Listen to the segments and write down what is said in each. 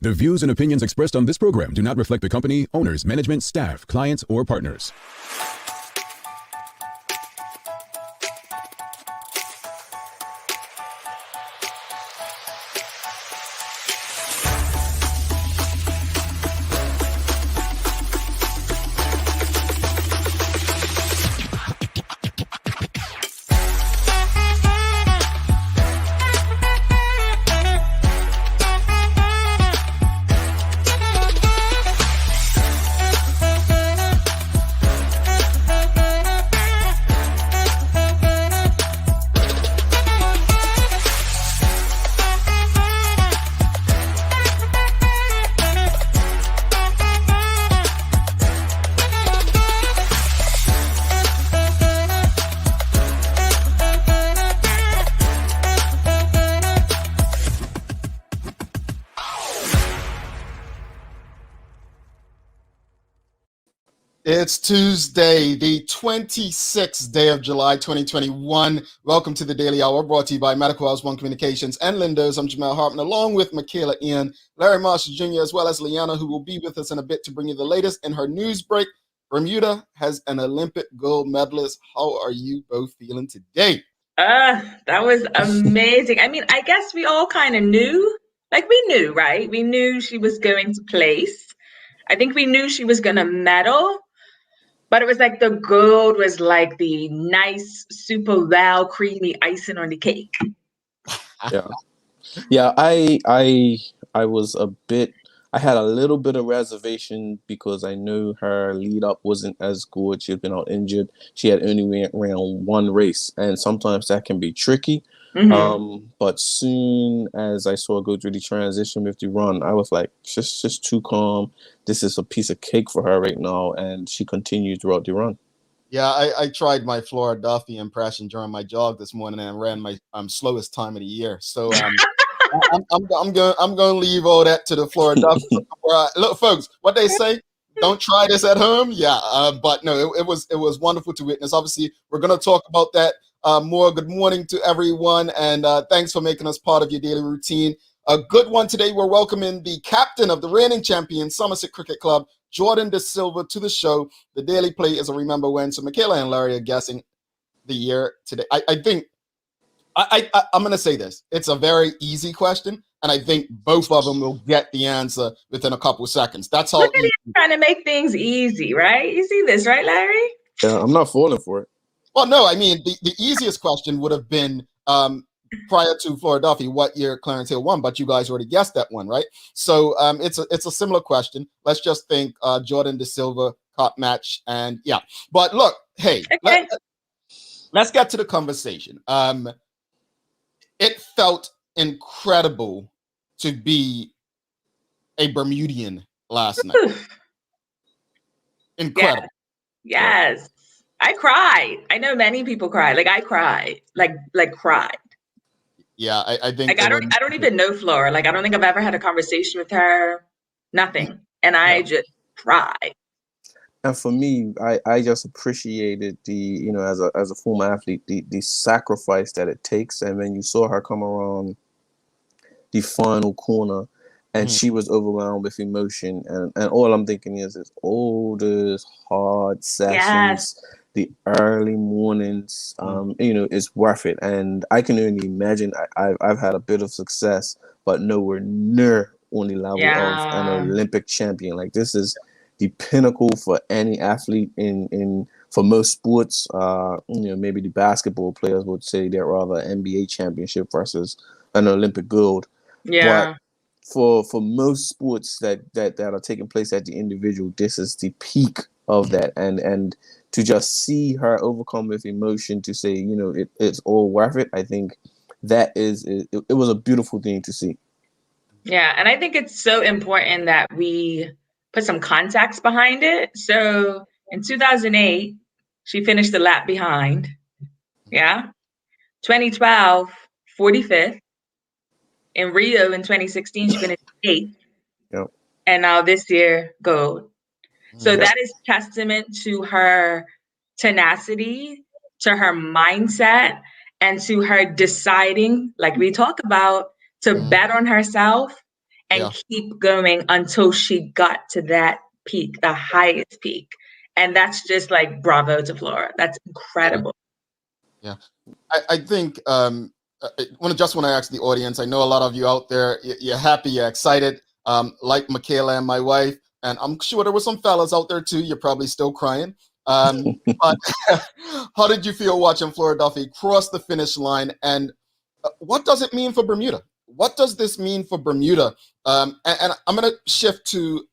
The views and opinions expressed on this program do not reflect the company, owners, management, staff, clients, or partners. It's Tuesday, the 26th day of July, 2021. Welcome to the Daily Hour, brought to you by Medical House One Communications and Lindos. I'm Jamel Hartman, along with Michaela Ian, Larry Marshall Jr., as well as Liana, who will be with us in a bit to bring you the latest in her news break. Bermuda has an Olympic gold medalist. How are you both feeling today? That was amazing. I mean, I guess we all kind of knew, we knew, right? We knew she was going to place. I think we knew she was going to medal. But it was like the gold was like the nice, super wow, creamy icing on the cake. Yeah. I was I had a little bit of reservation because I knew her lead up wasn't as good. She had been out injured. She had only ran one race, and sometimes that can be tricky. Mm-hmm. But soon as I saw her go through the transition with the run, I was like, just too calm. This is a piece of cake for her right now, and she continued throughout the run. Yeah, I tried my Flora Duffy impression during my jog this morning and ran my slowest time of the year. So I'm going to leave all that to the Flora Duffy. Look, folks, what they say, don't try this at home. Yeah, but no, it was wonderful to witness. Obviously, we're going to talk about that more. Good morning to everyone, and thanks for making us part of your daily routine. A good one today. We're welcoming the captain of the reigning champion Somerset Cricket Club, Jordan DeSilva, to the show. The Daily Play is a remember when. So Michaela and Larry are guessing the year today. I think I'm going to say this. It's a very easy question, and I think both of them will get the answer within a couple seconds. That's how. Look at him trying to make things easy, right? You see this, right, Larry? Yeah, I'm not falling for it. Well, no, I mean, the easiest question would have been prior to Flora Duffy, what year Clarence Hill won, but you guys already guessed that one, right? So it's a similar question. Let's just think Jordan DeSilva cup match, and yeah. But look, hey, Okay. let's get to the conversation. It felt incredible to be a Bermudian last night. Incredible. Yes. I cried. I know many people cried. I cried. Cried. Yeah, I think I don't even know Flora. I don't think I've ever had a conversation with her. Nothing. And I just cried. And for me, I just appreciated the, as a former athlete, the sacrifice that it takes. And when you saw her come around the final corner and she was overwhelmed with emotion, and all I'm thinking is all those hard sessions, the early mornings, it's worth it. And I can only imagine I've had a bit of success, but nowhere near on the level of an Olympic champion. This is the pinnacle for any athlete for most sports. Maybe the basketball players would say they're rather NBA championship versus an Olympic gold. Yeah. But for most sports that are taking place at the individual, this is the peak of that. And to just see her overcome with emotion, to say, it's all worth it. I think that it was a beautiful thing to see. Yeah. And I think it's so important that we put some context behind it. So in 2008, she finished a lap behind. Yeah. 2012, 45th. In Rio in 2016, she finished 8th. Yep. And now this year, gold. So that is testament to her tenacity, to her mindset, and to her deciding, like we talk about, to bet on herself and keep going until she got to that peak, the highest peak. And that's just like bravo to Flora. That's incredible. Yeah. I think I want to ask the audience. I know a lot of you out there, you're happy, you're excited, like Michaela and my wife, and I'm sure there were some fellas out there too. You're probably still crying. But how did you feel watching Flora Duffy cross the finish line, and what does it mean for Bermuda? What does this mean for Bermuda? And I'm going to shift to,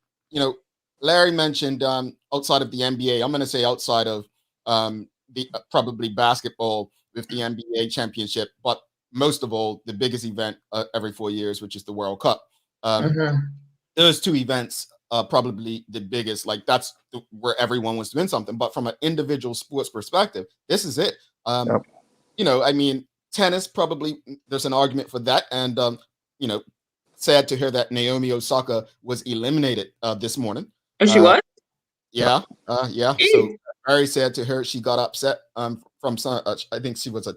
Larry mentioned outside of the NBA. I'm going to say outside of the probably basketball with the NBA championship, but most of all, the biggest event every 4 years, which is the World Cup. Those two events, probably the biggest, like that's where everyone wants to win something. But from an individual sports perspective, this is it. I mean, tennis, probably there's an argument for that. And, sad to hear that Naomi Osaka was eliminated this morning. Oh, she was? Yeah. So very sad to hear she got upset from some, I think she was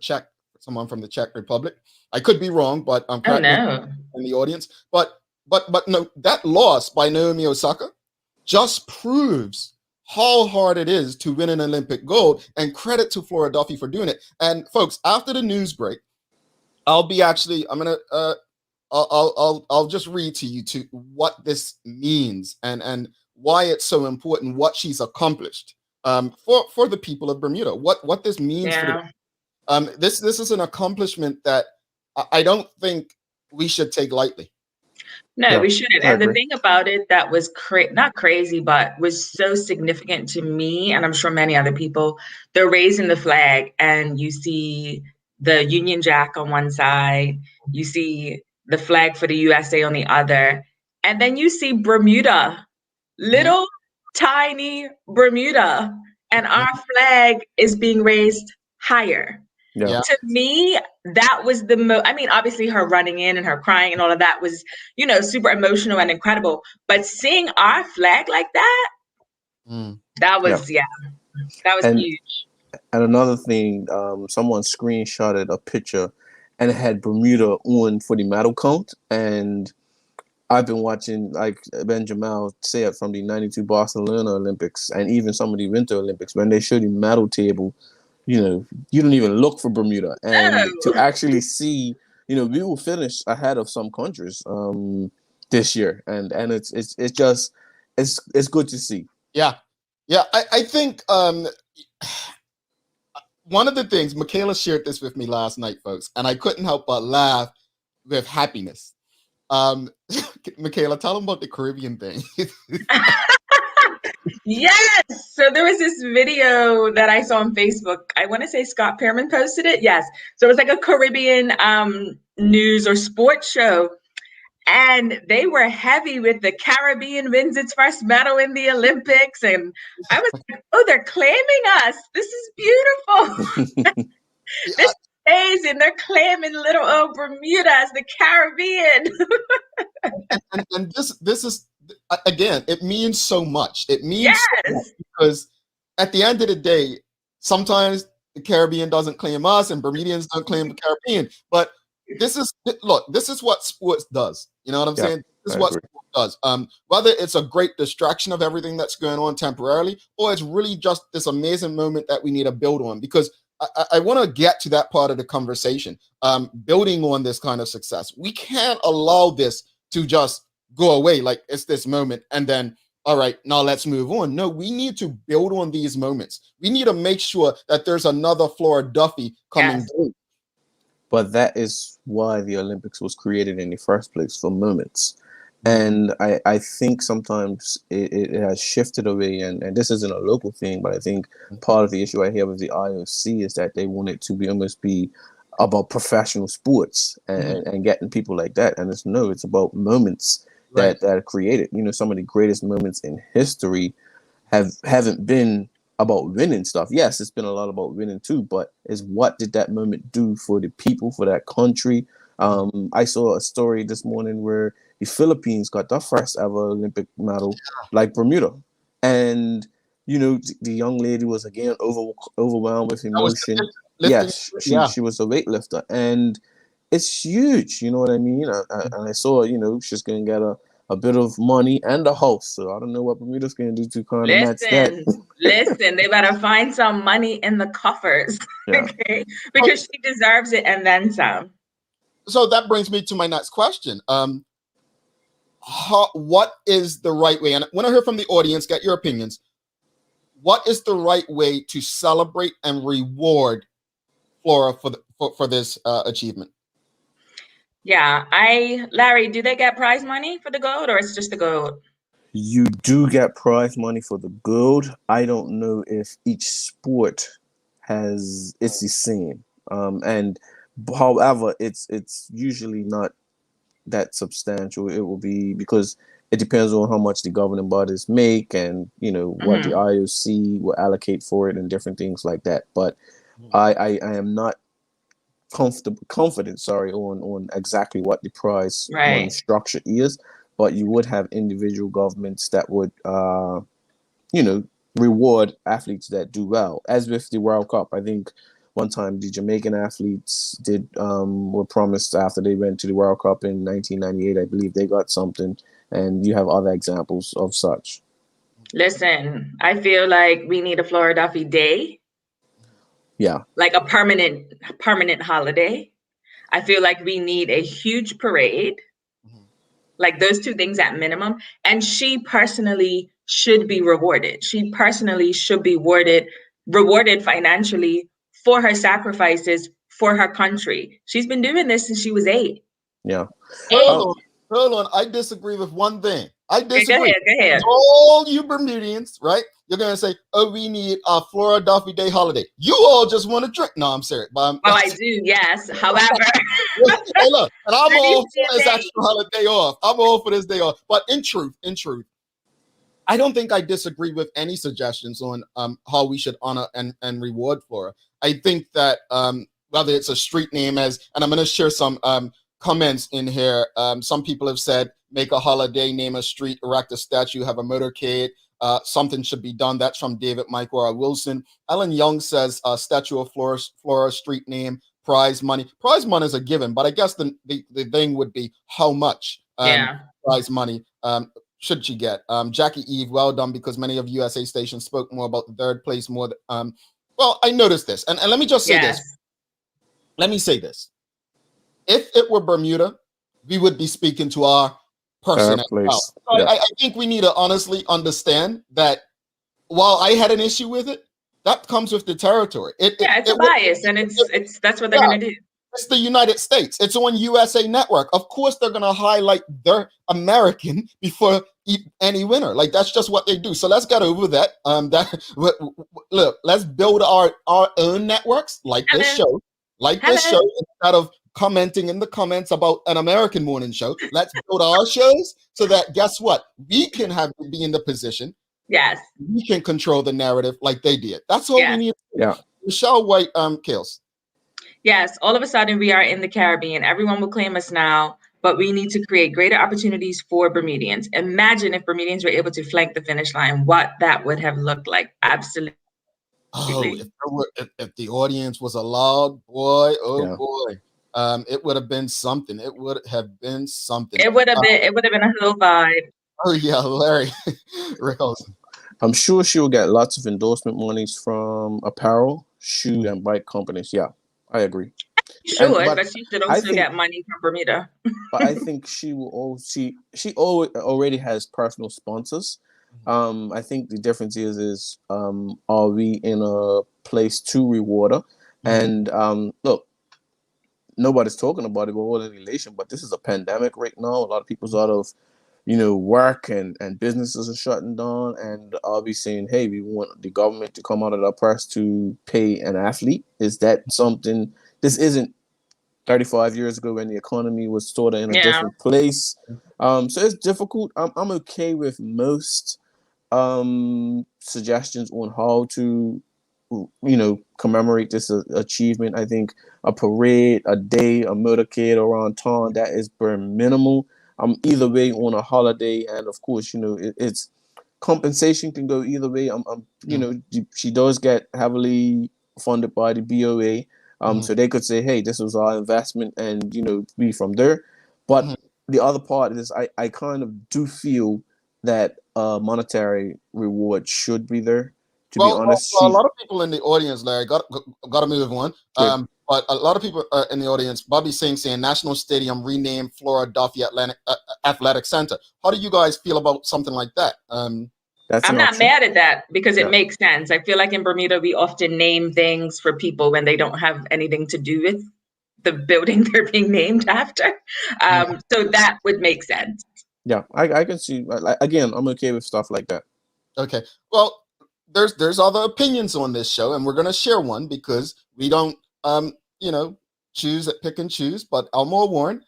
someone from the Czech Republic. I could be wrong, but I'm in the audience. But no, that loss by Naomi Osaka just proves how hard it is to win an Olympic gold, and credit to Flora Duffy for doing it. And folks, after the news break, I'll just read to you what this means and why it's so important, what she's accomplished for the people of Bermuda, what this means for this is an accomplishment that I don't think we should take lightly. No, we shouldn't. And the thing about it that was not crazy, but was so significant to me, and I'm sure many other people, they're raising the flag and you see the Union Jack on one side, you see the flag for the USA on the other, and then you see Bermuda, little tiny Bermuda, and our flag is being raised higher. Yeah. To me, that was the most, I mean, obviously her running in and her crying and all of that was, super emotional and incredible. But seeing our flag like that, that was, that was huge. And another thing, someone screenshotted a picture and it had Bermuda on for the medal count. And I've been watching, like Ben Jamal said, from the 92 Barcelona Olympics and even some of the Winter Olympics, when they show the medal table, you don't even look for Bermuda. And to actually see, we will finish ahead of some countries this year. And it's good to see. Yeah. I think one of the things, Michaela shared this with me last night, folks, and I couldn't help but laugh with happiness. Michaela, tell them about the Caribbean thing. Yes. So there was this video that I saw on Facebook. I want to say Scott Pearman posted it. Yes. So it was like a Caribbean news or sports show. And they were heavy with the Caribbean wins its first medal in the Olympics. And I was like, oh, they're claiming us. This is beautiful. This is amazing. They're claiming little old Bermuda as the Caribbean. and this is, again, it means so much. It means so much because at the end of the day, sometimes the Caribbean doesn't claim us and Bermudians don't claim the Caribbean. But this is what sports does. You know what I'm saying? This is what sports does. Whether it's a great distraction of everything that's going on temporarily, or it's really just this amazing moment that we need to build on. Because I want to get to that part of the conversation, building on this kind of success. We can't allow this to just go away like it's this moment and then, all right, now let's move on. No, we need to build on these moments. We need to make sure that there's another Flora Duffy coming through. But that is why the Olympics was created in the first place, for moments. And I think sometimes it has shifted away, and this isn't a local thing, but I think part of the issue I hear with the IOC is that they want it to almost be about professional sports and getting people like that. And it's about moments that are created. Some of the greatest moments in history haven't been about winning stuff. Yes, it's been a lot about winning too, but is what did that moment do for the people, for that country? I saw a story this morning where the Philippines got their first ever Olympic medal, like Bermuda. And, the young lady was again overwhelmed with emotion. Yes, she was a weightlifter. And it's huge. You know what I mean? And I saw, she's gonna get a bit of money and a house. So I don't know what Bermuda's gonna do to kind of match that. Listen, they better find some money in the coffers, okay? Because she deserves it and then some. So that brings me to my next question. What is the right way? And when I hear from the audience, get your opinions. What is the right way to celebrate and reward Flora for this achievement? Yeah, Larry, do they get prize money for the gold, or it's just the gold? You do get prize money for the gold. I don't know if each sport it's the same. And however, it's usually not that substantial. It will be because it depends on how much the governing bodies make and what the IOC will allocate for it and different things like that. But I am not confident on exactly what the prize money structure is, but you would have individual governments that would reward athletes that do well, as with the World Cup. I think one time the Jamaican athletes were promised after they went to the World Cup in 1998, I believe they got something, and you have other examples of such. Listen, I feel like we need a Flora Duffy Day. Yeah. Like a permanent holiday. I feel like we need a huge parade. Like those two things at minimum. And she personally should be rewarded. She personally should be rewarded financially for her sacrifices for her country. She's been doing this since she was 8. Yeah. Hold on. I disagree with one thing. I disagree. Go ahead. All you Bermudians, right? You're gonna say, "Oh, we need a Flora Duffy Day holiday." You all just want to drink. No, I'm serious. But I do. Yes. However, hey, look, and I'm all for this extra holiday off. I'm all for this day off. But in truth, I don't think I disagree with any suggestions on how we should honor and reward Flora. I think that whether it's a street name and I'm going to share some comments in here. Some people have said, make a holiday, name a street, erect a statue, have a motorcade. Something should be done. That's from David Michael Wilson. Ellen Young says, statue of Flora, street name, prize money. Prize money is a given, but I guess the thing would be how much prize money should she get? Jackie Eve, well done, because many of USA stations spoke more about the third place more. Well, I noticed this. And let me just say this. Let me say this. If it were Bermuda, we would be speaking to our person as well. So I think we need to honestly understand that while I had an issue with it, that comes with the territory. It's a bias, and it's that's what they're going to do. It's the United States. It's on USA Network. Of course, they're going to highlight their American before any winner. Like, that's just what they do. So let's get over that. Look, let's build our own networks like this show. Instead of commenting in the comments about an American morning show. Let's build our shows so that, guess what? We can be in the position. Yes. We can control the narrative like they did. That's all we need. Yeah. Michelle White, Kales. Yes, all of a sudden we are in the Caribbean. Everyone will claim us now, but we need to create greater opportunities for Bermudians. Imagine if Bermudians were able to flank the finish line, what that would have looked like. Absolutely. Oh, if the audience was allowed, boy, boy. It would have been something. It would have been something. It would have been a whole vibe. Oh yeah, Larry. Rick Olsen. I'm sure she will get lots of endorsement monies from apparel, shoe, and bike companies. Yeah, I agree. But she should also get money from Bermuda. But I think she will she already has personal sponsors. I think the difference is are we in a place to reward her? And look, nobody's talking about it, we're all in elation, but this is a pandemic right now. A lot of people's out of work and businesses are shutting down, and I'll be saying, hey, we want the government to come out of their purse to pay an athlete. Is that something? This isn't 35 years ago when the economy was sort of in a different place. So it's difficult. I'm okay with most suggestions on how to commemorate this achievement. I think a parade, a day, a motorcade around town, that is bare minimal. Either way on a holiday, and of course, it's compensation can go either way. She does get heavily funded by the BOA. So they could say, hey, this was our investment, and be from there. But the other part is I kind of do feel that monetary reward should be there. To be honest, a lot of people in the audience, Larry, got to move on. But a lot of people in the audience, Bobby Singh saying National Stadium renamed Flora Duffy Athletic Center. How do you guys feel about something like that? I'm not mad at that because it makes sense. I feel like in Bermuda, we often name things for people when they don't have anything to do with the building they're being named after. So that would make sense. Yeah, I can see. Again, I'm okay with stuff like that. Okay. Well, there's other opinions on this show, and we're going to share one because we don't, pick and choose. But Elmore Warren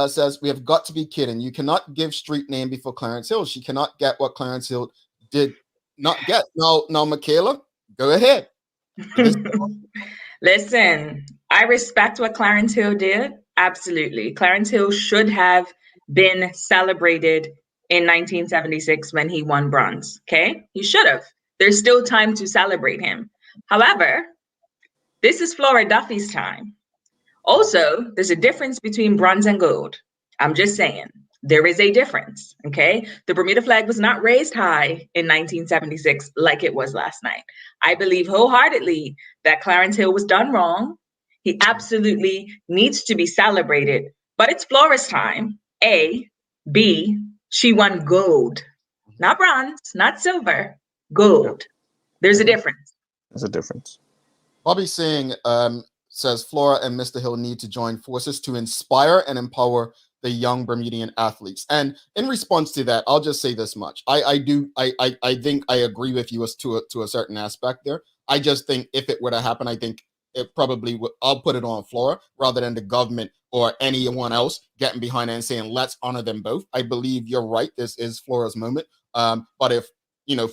says, we have got to be kidding. You cannot give street name before Clarence Hill. She cannot get what Clarence Hill did not get. Now, Michaela, go ahead. Listen, I respect what Clarence Hill did. Absolutely. Clarence Hill should have been celebrated in 1976 when he won bronze. Okay? He should have. There's still time to celebrate him. However, this is Flora Duffy's time. Also, there's a difference between bronze and gold. I'm just saying. There is a difference, okay? The Bermuda flag was not raised high in 1976 like it was last night. I believe wholeheartedly that Clarence Hill was done wrong. He absolutely needs to be celebrated, but it's Flora's time. A. B. She won gold, not bronze, not silver, gold. There's a difference. There's a difference. Bobby Singh says Flora and Mr. Hill need to join forces to inspire and empower the young Bermudian athletes. And in response to that, I'll just say this much. I think I agree with you as to a certain aspect there. I just think if it were to happen, I think it probably would. I'll put it on Flora rather than the government or anyone else getting behind it and saying, let's honor them both. I believe you're right. This is Flora's moment. But if,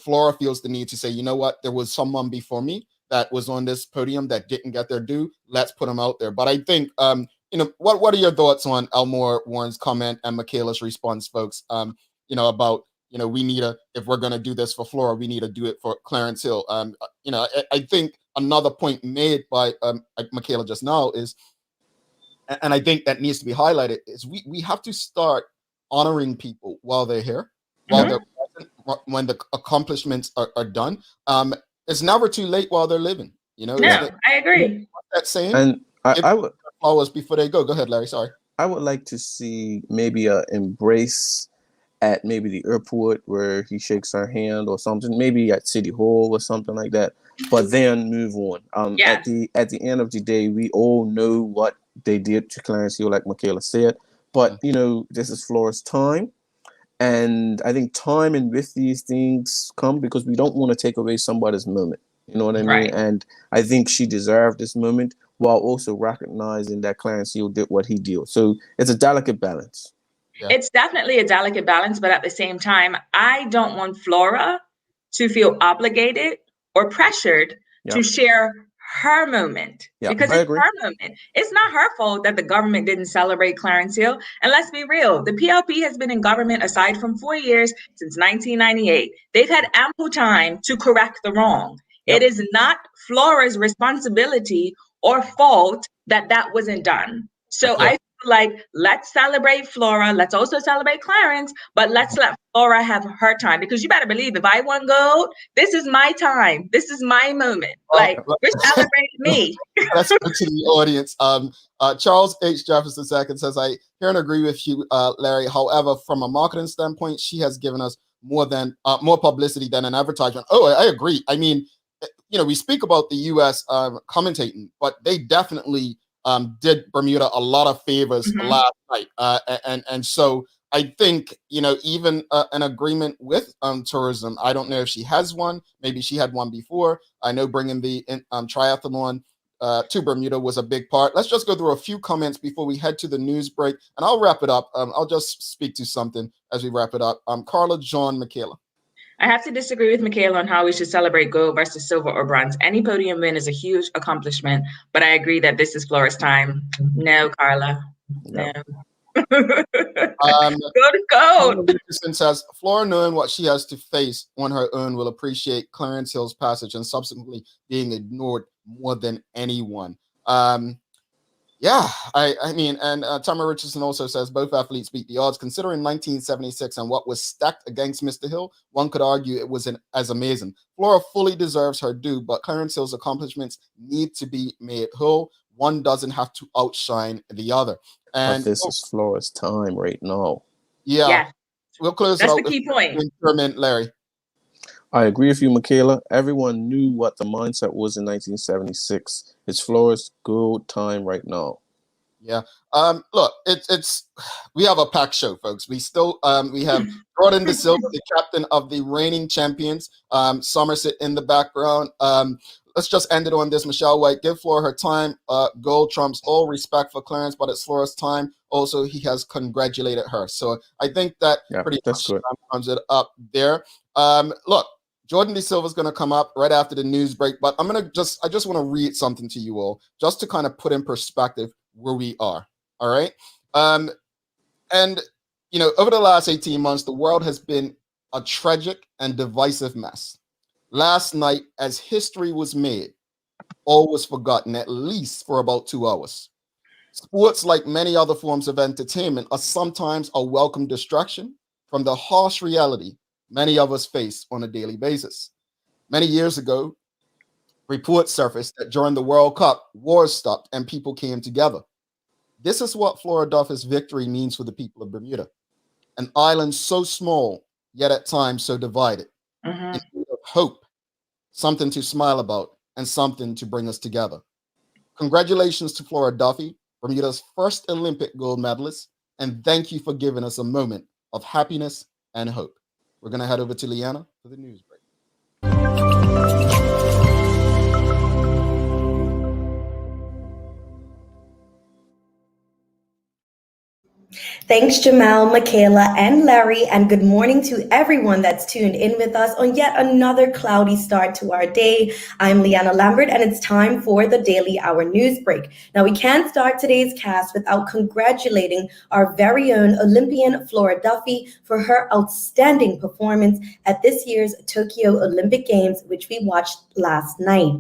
Flora feels the need to say, you know what, there was someone before me that was on this podium that didn't get their due, let's put them out there. But I think, what are your thoughts on Elmore Warren's comment and Michaela's response, folks? About, we need if we're going to do this for Flora, we need to do it for Clarence Hill. I think another point made by Michaela just now is, and I think that needs to be highlighted, is we have to start honoring people while they're here, while they're present, when the accomplishments are done. It's never too late while they're living. I agree. That saying. And I would flowers before they go. Go ahead, Larry. Sorry. I would like to see maybe a embrace at maybe the airport where he shakes her hand or something, maybe at City Hall or something like that, but then move on. At the end of the day, we all know what they did to Clarence Hill, like Michaela said, but this is Flora's time. And I think time and with these things come because we don't want to take away somebody's moment. You know what I mean? Right. And I think she deserved this moment while also recognizing that Clarence Hill did what he did. So it's a delicate balance. Yeah. It's definitely a delicate balance, but at the same time, I don't want Flora to feel obligated or pressured to share her moment because it's her moment. It's not her fault that the government didn't celebrate Clarence Hill. And let's be real, the PLP has been in government aside from 4 years since 1998. They've had ample time to correct the wrong. It is not Flora's responsibility or fault that wasn't done. So I feel like let's celebrate Flora. Let's also celebrate Clarence, but let's let Flora have her time because you better believe if I won gold, this is my time. This is my moment. Like we're celebrating me. Let's go to the audience. Charles H. Jefferson II says, I hear and agree with you, Larry. However, from a marketing standpoint, she has given us more publicity than an advertisement. Oh, I agree. I mean, we speak about the U.S. Commentating, but they definitely did Bermuda a lot of favors last night. And so I think, even an agreement with tourism, I don't know if she has one. Maybe she had one before. I know bringing the triathlon to Bermuda was a big part. Let's just go through a few comments before we head to the news break, and I'll wrap it up. I'll just speak to something as we wrap it up. Carla, John, Michaela. I have to disagree with Michaela on how we should celebrate gold versus silver or bronze. Any podium win is a huge accomplishment, but I agree that this is Flora's time. No, Carla. No. Go to gold. Richardson says, Flora, knowing what she has to face on her own, will appreciate Clarence Hill's passage and subsequently being ignored more than anyone. Yeah, I mean, and Tamara Richardson also says both athletes beat the odds. Considering 1976 and what was stacked against Mr. Hill, one could argue it was as amazing. Flora fully deserves her due, but Clarence Hill's accomplishments need to be made whole. One doesn't have to outshine the other. And but this is Flora's time right now. Yeah, we'll close That's it out the key point. Larry. I agree with you, Michaela. Everyone knew what the mindset was in 1976. It's Flora's good time right now. Yeah. Look, it's we have a packed show, folks. We still we have Jordan DeSilva, the captain of the reigning champions, Somerset in the background. Let's just end it on this. Michelle White, give Flora her time. Gold trumps all. Respect for Clarence, but it's Flora's time. Also, he has congratulated her. So I think that pretty much sums it up there. Look, Jordan DeSilva is going to come up right after the news break, but I just want to read something to you all just to kind of put in perspective where we are. All right. And you know, over the last 18 months, the world has been a tragic and divisive mess. Last night, as history was made, all was forgotten, at least for about 2 hours. Sports, like many other forms of entertainment, are sometimes a welcome distraction from the harsh reality many of us face on a daily basis. Many years ago, reports surfaced that during the World Cup, wars stopped and people came together. This is what Flora Duff's victory means for the people of Bermuda, an island so small, yet at times so divided, in need of hope, something to smile about, and something to bring us together. Congratulations to Flora Duffy, Bermuda's first Olympic gold medalist, and thank you for giving us a moment of happiness and hope. We're going to head over to Leanna for the news break. Thanks, Jamal, Michaela, and Larry, and good morning to everyone that's tuned in with us on yet another cloudy start to our day. I'm Leanna Lambert, and it's time for the Daily Hour News Break. Now, we can't start today's cast without congratulating our very own Olympian Flora Duffy for her outstanding performance at this year's Tokyo Olympic Games, which we watched last night.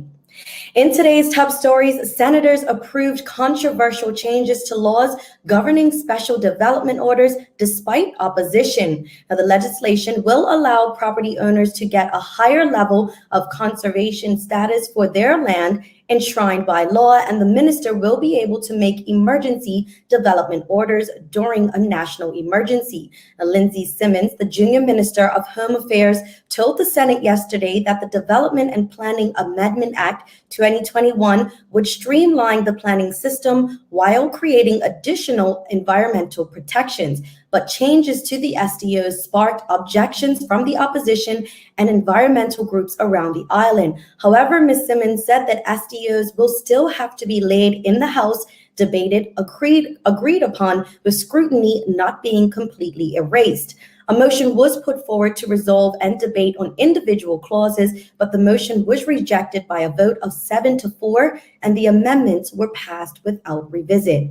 In today's top stories, senators approved controversial changes to laws governing special development orders despite opposition. Now, the legislation will allow property owners to get a higher level of conservation status for their land enshrined by law, and the minister will be able to make emergency development orders during a national emergency. Now, Lindsay Simmons, the junior minister of Home Affairs, told the Senate yesterday that the Development and Planning Amendment Act 2021 would streamline the planning system while creating additional environmental protections. But changes to the SDOs sparked objections from the opposition and environmental groups around the island. However, Ms. Simmons said that SDOs will still have to be laid in the House, debated, agreed upon, with scrutiny not being completely erased. A motion was put forward to resolve and debate on individual clauses, but the motion was rejected by a vote of 7-4, and the amendments were passed without revisit.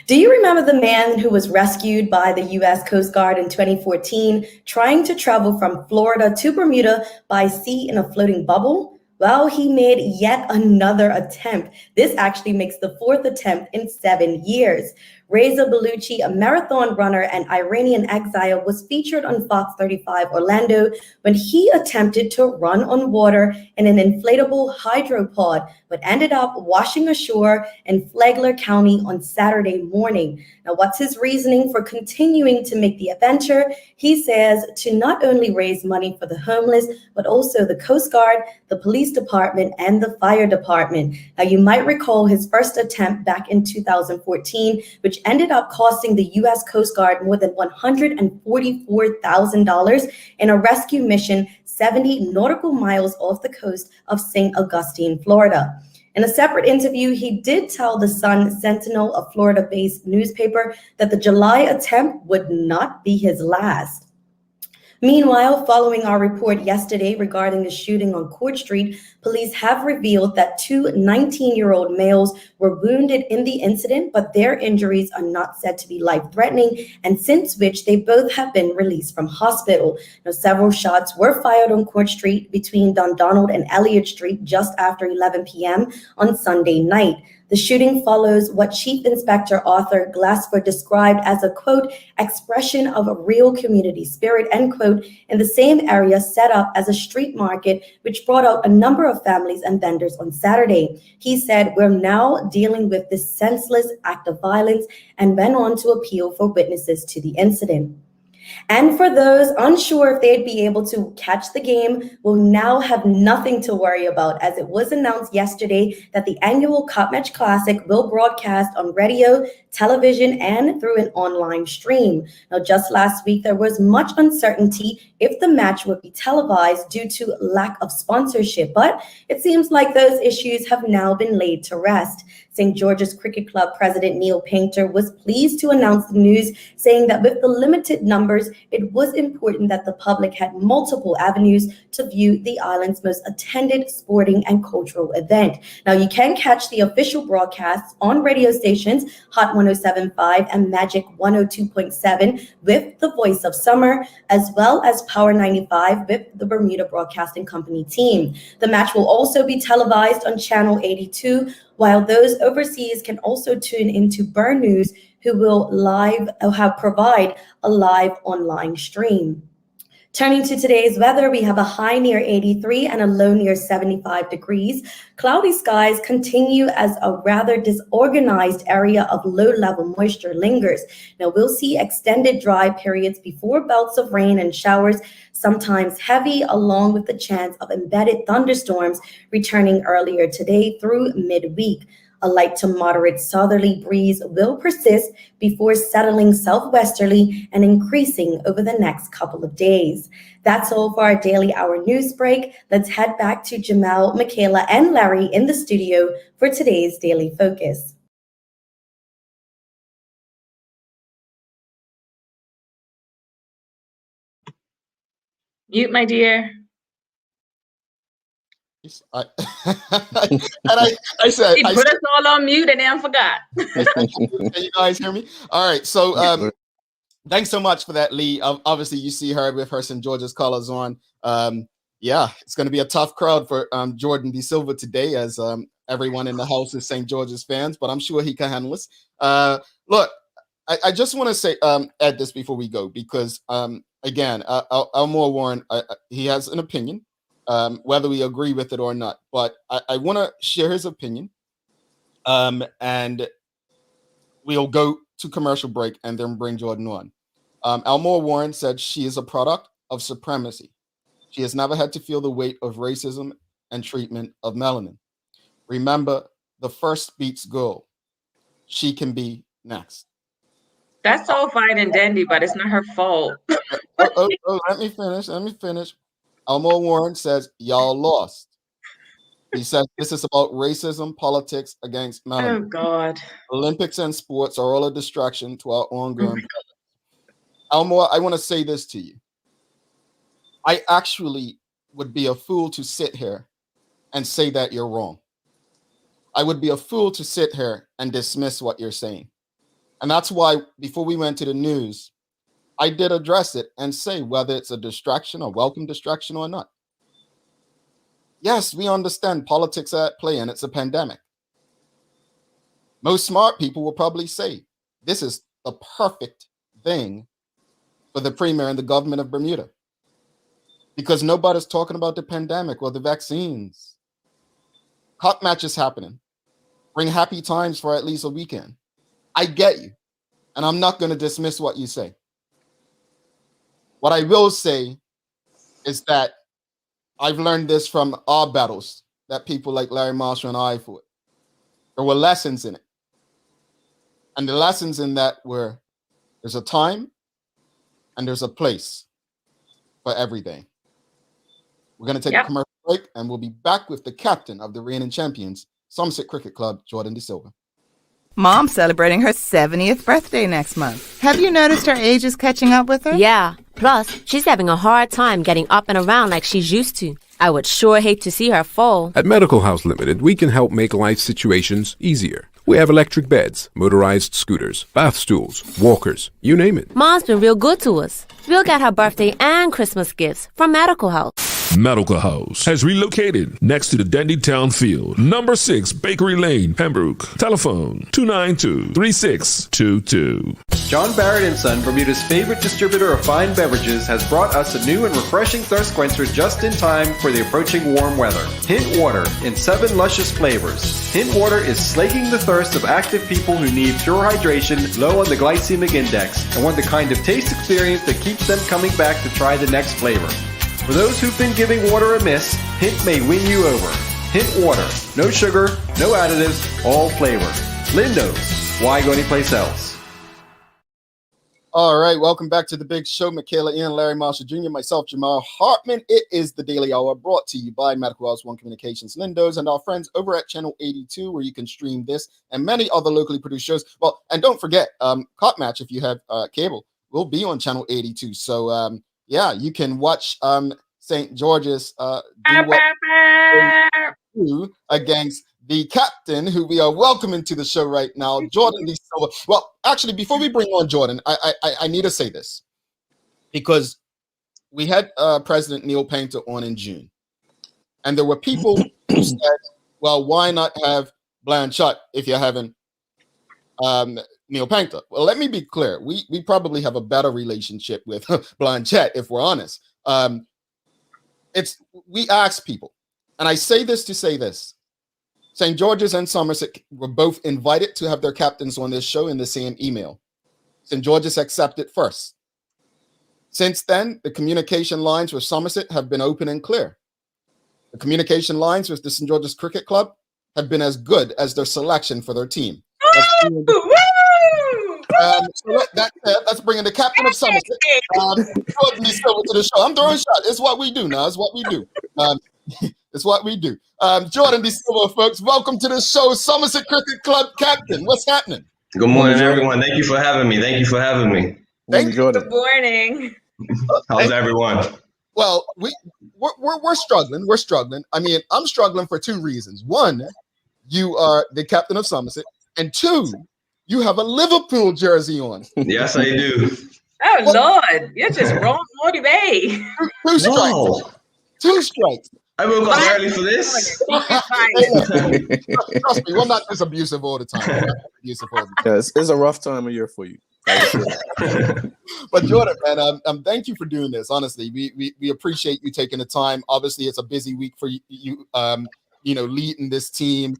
Do you remember the man who was rescued by the U.S. Coast Guard in 2014, trying to travel from Florida to Bermuda by sea in a floating bubble? Well, he made yet another attempt. This actually makes the fourth attempt in 7 years. Reza Baluchi, a marathon runner and Iranian exile, was featured on Fox 35 Orlando when he attempted to run on water in an inflatable hydropod, but ended up washing ashore in Flagler County on Saturday morning. Now, what's his reasoning for continuing to make the adventure? He says to not only raise money for the homeless, but also the Coast Guard, the police department, and the fire department. Now, you might recall his first attempt back in 2014, which ended up costing the U.S. Coast Guard more than $144,000 in a rescue mission 70 nautical miles off the coast of St. Augustine, Florida. In a separate interview, he did tell the Sun Sentinel, a Florida-based newspaper, that the July attempt would not be his last. Meanwhile, following our report yesterday regarding the shooting on Court Street, police have revealed that two 19-year-old males were wounded in the incident, but their injuries are not said to be life-threatening, and since which they both have been released from hospital. Now, several shots were fired on Court Street between Dundonald and Elliott Street just after 11 p.m. on Sunday night. The shooting follows what Chief Inspector Arthur Glassford described as a, quote, expression of a real community spirit, end quote, in the same area set up as a street market, which brought out a number of families and vendors on Saturday. He said, we're now dealing with this senseless act of violence, and went on to appeal for witnesses to the incident. And for those unsure if they'd be able to catch the game, will now have nothing to worry about, as it was announced yesterday that the annual Cup Match Classic will broadcast on radio, television, and through an online stream. Now, just last week, there was much uncertainty if the match would be televised due to lack of sponsorship, but it seems like those issues have now been laid to rest. St. George's Cricket Club President Neil Painter was pleased to announce the news, saying that with the limited numbers, it was important that the public had multiple avenues to view the island's most attended sporting and cultural event. Now, you can catch the official broadcasts on radio stations Hot 107.5 and Magic 102.7 with the Voice of Summer, as well as Power 95 with the Bermuda Broadcasting Company team. The match will also be televised on Channel 82, while those overseas can also tune into Burn News, who will provide a live online stream. Turning to today's weather, we have a high near 83 and a low near 75 degrees. Cloudy skies continue as a rather disorganized area of low-level moisture lingers. Now, we'll see extended dry periods before belts of rain and showers, sometimes heavy, along with the chance of embedded thunderstorms returning earlier today through midweek. A light to moderate southerly breeze will persist before settling southwesterly and increasing over the next couple of days. That's all for our daily hour news break. Let's head back to Jamal, Michaela, and Larry in the studio for today's Daily Focus. Mute, my dear. I said, He put us all on mute and then forgot. Can you guys hear me? All right. So thanks so much for that, Lee. Obviously, you see her with her St. George's colors on. Yeah, it's going to be a tough crowd for Jordan DeSilva today, as everyone in the house is St. George's fans, but I'm sure he can handle this. Look, I just want to say, add this before we go, because again, Elmore Warren, he has an opinion. Whether we agree with it or not, but I want to share his opinion, and we'll go to commercial break and then bring Jordan on. Elmore Warren said she is a product of supremacy. She has never had to feel the weight of racism and treatment of melanin. Remember, the first beats girl. She can be next. That's all fine and dandy, but it's not her fault. Let me finish. Elmore Warren says, y'all lost. He says this is about racism, politics against melanin. Oh, God. Olympics and sports are all a distraction to our ongoing. Elmore, I want to say this to you. I actually would be a fool to sit here and say that you're wrong. I would be a fool to sit here and dismiss what you're saying. And that's why before we went to the news, I did address it and say whether it's a distraction, a welcome distraction or not. Yes, we understand politics are at play and it's a pandemic. Most smart people will probably say this is the perfect thing for the premier and the government of Bermuda, because nobody's talking about the pandemic or the vaccines. Cup matches happening. Bring happy times for at least a weekend. I get you, and I'm not going to dismiss what you say. What I will say is that I've learned this from our battles that people like Larry Marshall and I fought. There were lessons in it. And the lessons in that were there's a time and there's a place for everything. We're going to take a commercial break and we'll be back with the captain of the reigning champions, Somerset Cricket Club, Jordan DeSilva. Mom's celebrating her 70th birthday next month. Have you noticed her age is catching up with her? Yeah. Plus, she's having a hard time getting up and around like she's used to. I would sure hate to see her fall. At Medical House Limited, we can help make life situations easier. We have electric beds, motorized scooters, bath stools, walkers, you name it. Mom's been real good to us. We'll get her birthday and Christmas gifts from Medical House. Medical House has relocated next to the Dendy Town Field, number 6 Bakery Lane, Pembroke. Telephone 292-3622. John Barrett & Son, Bermuda's favorite distributor of fine beverages, has brought us a new and refreshing thirst quencher just in time for the approaching warm weather. Hint Water in 7 luscious flavors. Hint Water is slaking the thirst of active people who need pure hydration, low on the glycemic index, and want the kind of taste experience that keeps them coming back to try the next flavor. For those who've been giving water a miss, Hint may win you over. Hint Water. No sugar, no additives, all flavor. Lindo's. Why go anyplace else? All right, welcome back to the big show. Michaela, Ian, Larry Marshall Jr., myself, Jamal Hartman. It is the Daily Hour brought to you by Medical House One Communications, Lindo's, and our friends over at Channel 82, where you can stream this and many other locally produced shows. Well, and don't forget, Cop Match, if you have cable, will be on Channel 82. So, yeah, you can watch St. George's do against the captain, who we are welcoming to the show right now, Jordan DeSilva. Well, actually, before we bring on Jordan, I need to say this, because we had President Neil Painter on in June, and there were people who said, well, why not have Blanchett if you're having Neil Painter? Well, let me be clear. We probably have a better relationship with Blanchett, if we're honest. We ask people, and I say this to say this. St. George's and Somerset were both invited to have their captains on this show in the same email. St. George's accepted first. Since then, the communication lines with Somerset have been open and clear. The communication lines with the St. George's Cricket Club have been as good as their selection for their team. Let's bring in the captain of Somerset, Jordan DeSilva, to the show. I'm throwing shots. It's what we do now. It's what we do. It's what we do. Jordan DeSilva, folks, welcome to the show. Somerset Cricket Club captain. What's happening? Good morning, everyone. Thank you for having me. Thank you, Jordan. Good morning. How's everyone? Well, we're struggling. We're struggling. I mean, I'm struggling for 2 reasons. One, you are the captain of Somerset, and 2, you have a Liverpool jersey on. Yes, I do. Oh, Lord. You're just wrong all the way. 2 strikes. Whoa. 2 strikes. I woke up early for this. Trust me, we're not this abusive all the time. Yeah, it's a rough time of year for you. But Jordan, man, thank you for doing this. Honestly, we appreciate you taking the time. Obviously, it's a busy week for you. Leading this team.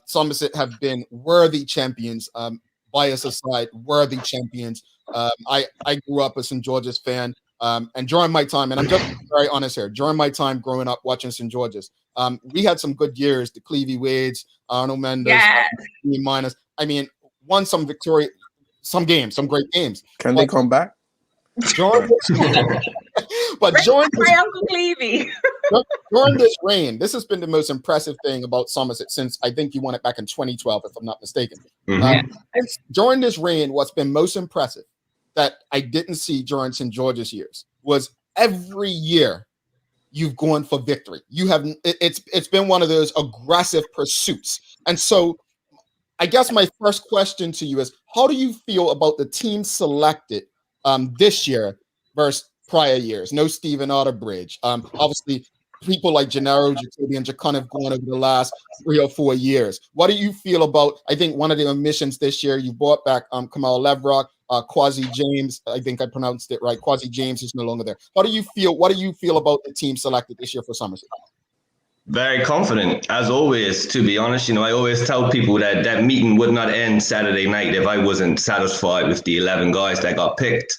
Somerset have been worthy champions. Bias aside, worthy champions. I grew up a St. George's fan. And during my time, and I'm just very honest here, during my time growing up watching St. George's, we had some good years. The Clevie Wades, Arnold Mendes, Miners. I mean, won some victory, some great games. Can they come back? During this reign, this has been the most impressive thing about Somerset since I think you won it back in 2012, if I'm not mistaken. During this reign, what's been most impressive that I didn't see during St. George's years was every year you've gone for victory. You have it's been one of those aggressive pursuits. And so I guess my first question to you is, how do you feel about the team selected this year versus prior years? No Stephen Otterbridge. Obviously, people like Gennaro, Jacoby, and Jacon have gone over the last 3 or 4 years. What do you feel about, I think one of the omissions this year, you brought back Kamal Levrock, Kwasi James, I think I pronounced it right. Kwasi James is no longer there. What do you feel about the team selected this year for Somerset? Very confident, as always, to be honest. I always tell people that meeting would not end Saturday night if I wasn't satisfied with the 11 guys that got picked.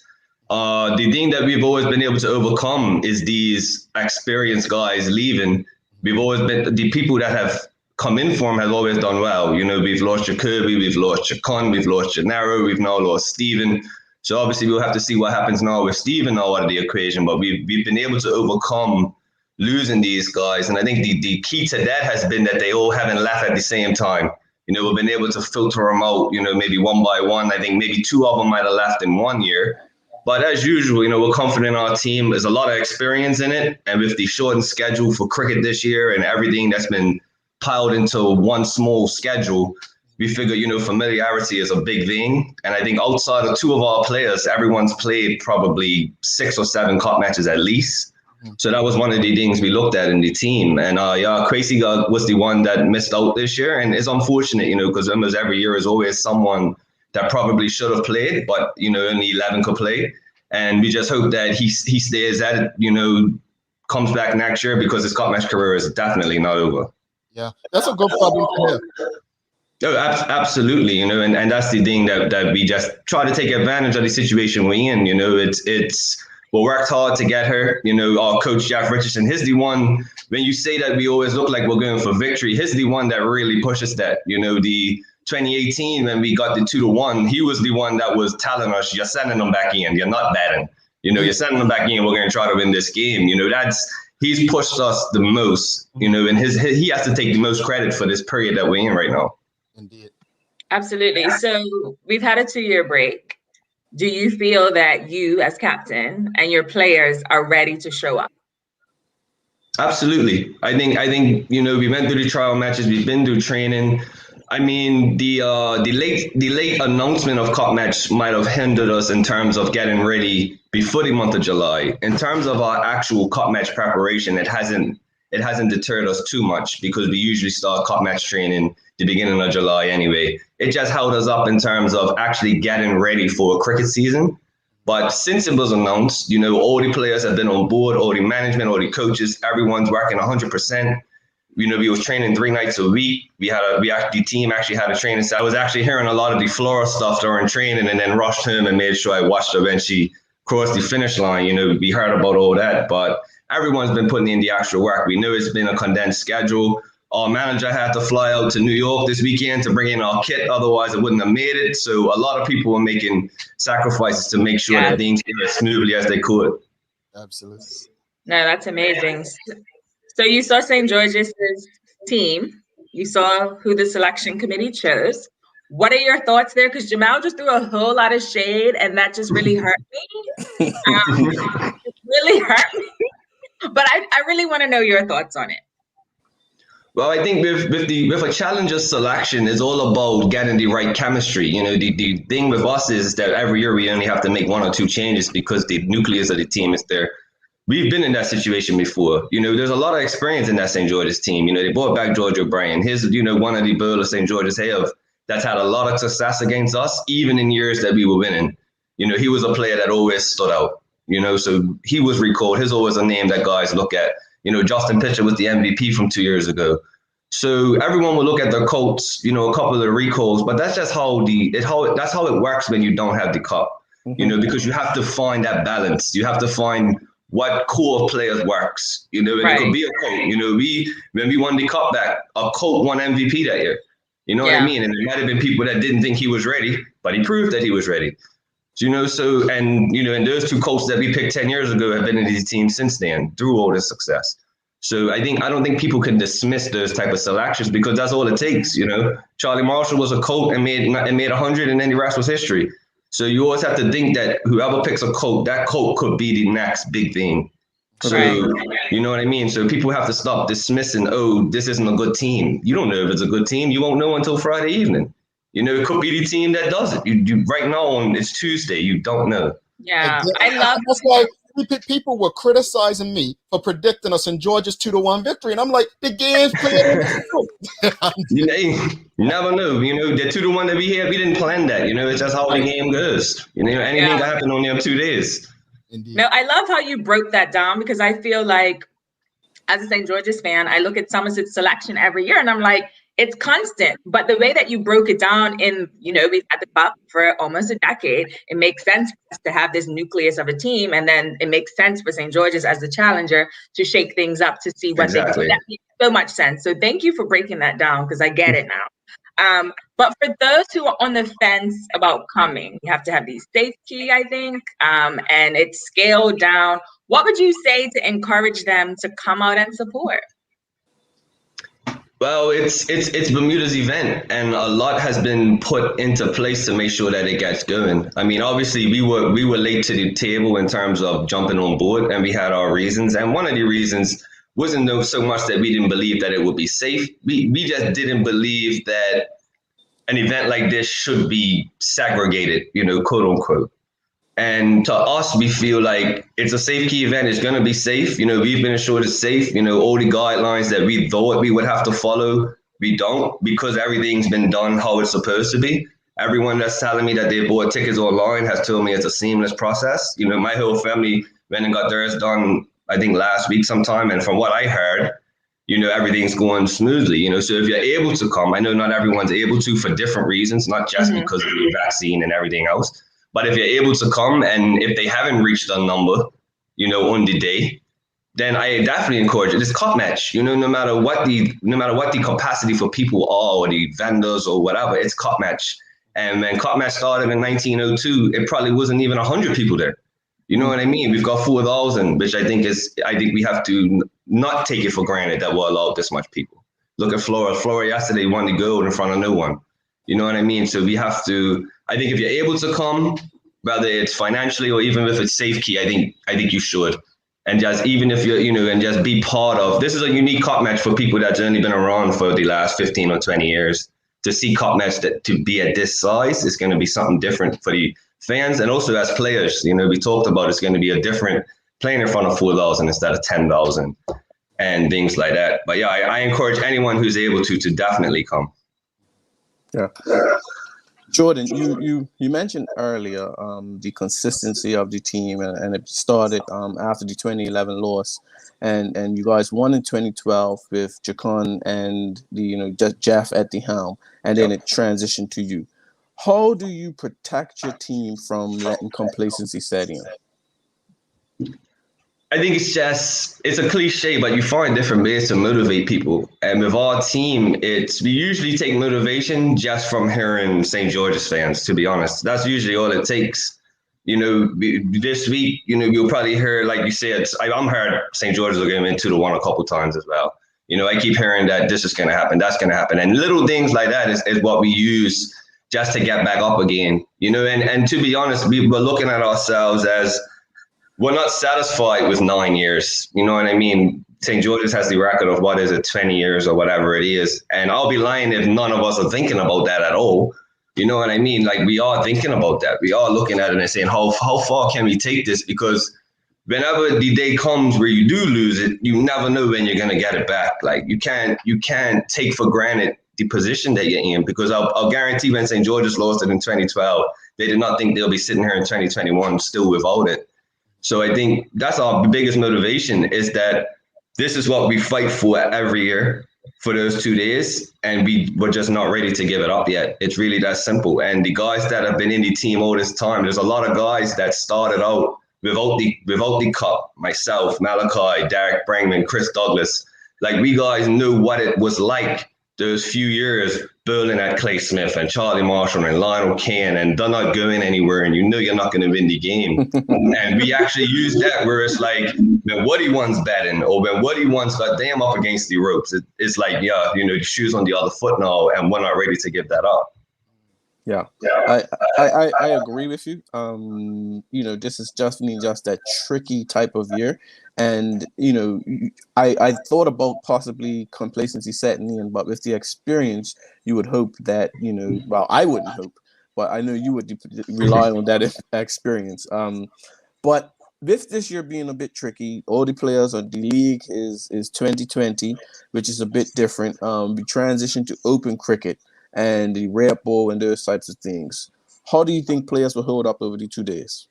The thing that we've always been able to overcome is these experienced guys leaving. We've always been, the people that have come in for him have always done well. We've lost Jacoby, we've lost Jacon, we've lost Gennaro, we've now lost Stephen. So obviously we'll have to see what happens now with Stephen now out of the equation, but we've been able to overcome losing these guys. And I think the key to that has been that they all haven't left at the same time. We've been able to filter them out, maybe one by one. I think maybe 2 of them might have left in 1 year. But as usual, we're confident in our team. There's a lot of experience in it. And with the shortened schedule for cricket this year and everything that's been piled into one small schedule, we figure, familiarity is a big thing. And I think outside of 2 of our players, everyone's played probably 6 or 7 cup matches at least. So that was one of the things we looked at in the team. And Crazy was the one that missed out this year. And it's unfortunate, because almost every year is always someone that probably should have played, but, only 11 could play. And we just hope that he stays at it, comes back next year, because his cup match career is definitely not over. Yeah, that's a good problem to have. Oh, absolutely, and that's the thing that we just try to take advantage of the situation we're in. We worked hard to get her. Our coach, Jeff Richardson, he's the one, when you say that we always look like we're going for victory, he's the one that really pushes that. The 2018, when we got the 2-1, he was the one that was telling us, you're sending them back in. You're not batting. You're sending them back in. We're going to try to win this game. He's pushed us the most, and he has to take the most credit for this period that we're in right now. Indeed. Absolutely. So we've had a 2-year break. Do you feel that you as captain and your players are ready to show up? Absolutely. I think we went through the trial matches. We've been through training. I mean, the late announcement of cup match might have hindered us in terms of getting ready before the month of July. In terms of our actual cup match preparation, it hasn't deterred us too much, because we usually start cup match training the beginning of July anyway. It just held us up in terms of actually getting ready for a cricket season. But since it was announced, all the players have been on board, all the management, all the coaches, everyone's working 100%. We was training 3 nights a week. The team actually had a training. So I was actually hearing a lot of the floor stuff during training, and then rushed home and made sure I watched her when she crossed the finish line. We heard about all that, but everyone's been putting in the extra work. We know it's been a condensed schedule. Our manager had to fly out to New York this weekend to bring in our kit. Otherwise, it wouldn't have made it. So a lot of people were making sacrifices to make sure that things went as smoothly as they could. Absolutely. No, that's amazing. So you saw St. George's team. You saw who the selection committee chose. What are your thoughts there? Because Jamal just threw a whole lot of shade, and that just really hurt me. It really hurt me. But I really want to know your thoughts on it. Well, I think with a challenger selection, it's all about getting the right chemistry. The thing with us is that every year we only have to make 1 or 2 changes because the nucleus of the team is there. We've been in that situation before. There's a lot of experience in that St. George's team. They brought back George O'Brien. He's, one of the bowlers St. George's have that's had a lot of success against us, even in years that we were winning. He was a player that always stood out. So he was recalled. He's always a name that guys look at. Justin Pitcher was the MVP from 2 years ago. So everyone will look at their coats, a couple of the recalls, but that's just that's how it works when you don't have the cup, because you have to find that balance. You have to find what core of players works, and it could be a coat. When we won the cup back, a coat won MVP that year. You know what I mean? And there might have been people that didn't think he was ready, but he proved that he was ready. And those 2 coaches that we picked 10 years ago have been in these teams since then through all this success. So I don't think people can dismiss those type of selections, because that's all it takes. Charlie Marshall was a coach and made 100, and then the rest was history. So you always have to think that whoever picks a coach, that coach could be the next big thing. So you know what I mean? So people have to stop dismissing, oh, this isn't a good team. You don't know if it's a good team. You won't know until Friday evening. It could be the team that does it. You right now it's Tuesday. You don't know. Yeah, I love. That's why people were criticizing me for predicting a St. George's 2-1 victory, and I'm like, the game's playing. You never know. The 2-1 that we had, we didn't plan that. It's just how the game goes. Anything can happen on them 2 days. Indeed. No, I love how you broke that down, because I feel like, as a St. George's fan, I look at Somerset's selection every year, and I'm like, it's constant. But the way that you broke it down we've had the cup for almost a decade. It makes sense for us to have this nucleus of a team. And then it makes sense for St. George's as the challenger to shake things up to see what they do. That makes so much sense. So thank you for breaking that down, because I get it now. But for those who are on the fence about coming, you have to have these safety, I think, and it's scaled down. What would you say to encourage them to come out and support? Well, it's Bermuda's event, and a lot has been put into place to make sure that it gets going. I mean, obviously, we were late to the table in terms of jumping on board, and we had our reasons. And one of the reasons wasn't so much that we didn't believe that it would be safe. We just didn't believe that an event like this should be segregated, quote unquote. And to us, we feel like it's a safe key event. It's going to be safe. We've been assured it's safe. All the guidelines that we thought we would have to follow, we don't, because everything's been done how it's supposed to be. Everyone that's telling me that they bought tickets online has told me it's a seamless process. My whole family went and got theirs done, I think last week sometime. And from what I heard, everything's going smoothly, so if you're able to come, I know not everyone's able to for different reasons, not just because of the vaccine and everything else. But if you're able to come, and if they haven't reached a number, on the day, then I definitely encourage it. It's cup match, no matter what the capacity for people are, or the vendors or whatever, it's cup match. And when cup match started in 1902, it probably wasn't even 100 people there. You know what I mean? We've got 4,000, which I think we have to not take it for granted that we're allowed this much people. Look at Flora. Flora yesterday won the gold in front of no one. You know what I mean? So we have to, I think if you're able to come, whether it's financially or even if it's safe key, I think you should. And just even if you're, and just be part of, this is a unique cup match for people that's only been around for the last 15 or 20 years. To see cup match to be at this size is going to be something different for the fans, and also as players. We talked about it's going to be a different playing in front of 4,000 instead of 10,000 and things like that. But yeah, I encourage anyone who's able to definitely come. Yeah. Jordan, you mentioned earlier the consistency of the team, and it started after the 2011 loss, and you guys won in 2012 with Jacon and just Jeff at the helm, and then it transitioned to you. How do you protect your team from letting complacency set in? I think it's a cliche, but you find different ways to motivate people. And with our team, we usually take motivation just from hearing St. George's fans, to be honest. That's usually all it takes. This week, you'll probably hear, like you said, I'm heard St. George's will get in 2-1 a couple times as well. I keep hearing that this is going to happen, that's going to happen. And little things like that is what we use just to get back up again. And to be honest, we're looking at ourselves as, we're not satisfied with 9 years. You know what I mean? St. George's has the record of 20 years or whatever it is. And I'll be lying if none of us are thinking about that at all. You know what I mean? Like, we are thinking about that. We are looking at it and saying, how far can we take this? Because whenever the day comes where you do lose it, you never know when you're going to get it back. Like, you can't take for granted the position that you're in, because I'll guarantee when St. George's lost it in 2012, they did not think they'll be sitting here in 2021 still without it. So I think that's our biggest motivation, is that this is what we fight for every year for those 2 days, and we were just not ready to give it up yet. It's really that simple. And the guys that have been in the team all this time, there's a lot of guys that started out without the cup. Myself, Malachi, Derek Brangman, Chris Douglas. Like, we guys knew what it was like those few years bowling at Clay Smith and Charlie Marshall and Lionel Kane, and they're not going anywhere, and you're not going to win the game. And we actually use that where it's like, when Woody one's batting, or when Woody one's got damn up against the ropes, it's like, the shoe's on the other foot now, and we're not ready to give that up. Yeah. I agree with you. This is just that tricky type of year. And, I thought about possibly complacency setting in, but with the experience, you would hope that, well, I wouldn't hope, but I know you would rely on that experience. But with this year being a bit tricky, all the players on the league is 2020, which is a bit different. We transitioned to open cricket and the red ball and those types of things. How do you think players will hold up over the 2 days?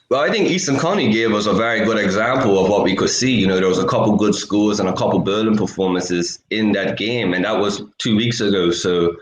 Well, I think Eastern County gave us a very good example of what we could see. There was a couple good scores and a couple bowling performances in that game, and that was 2 weeks ago. So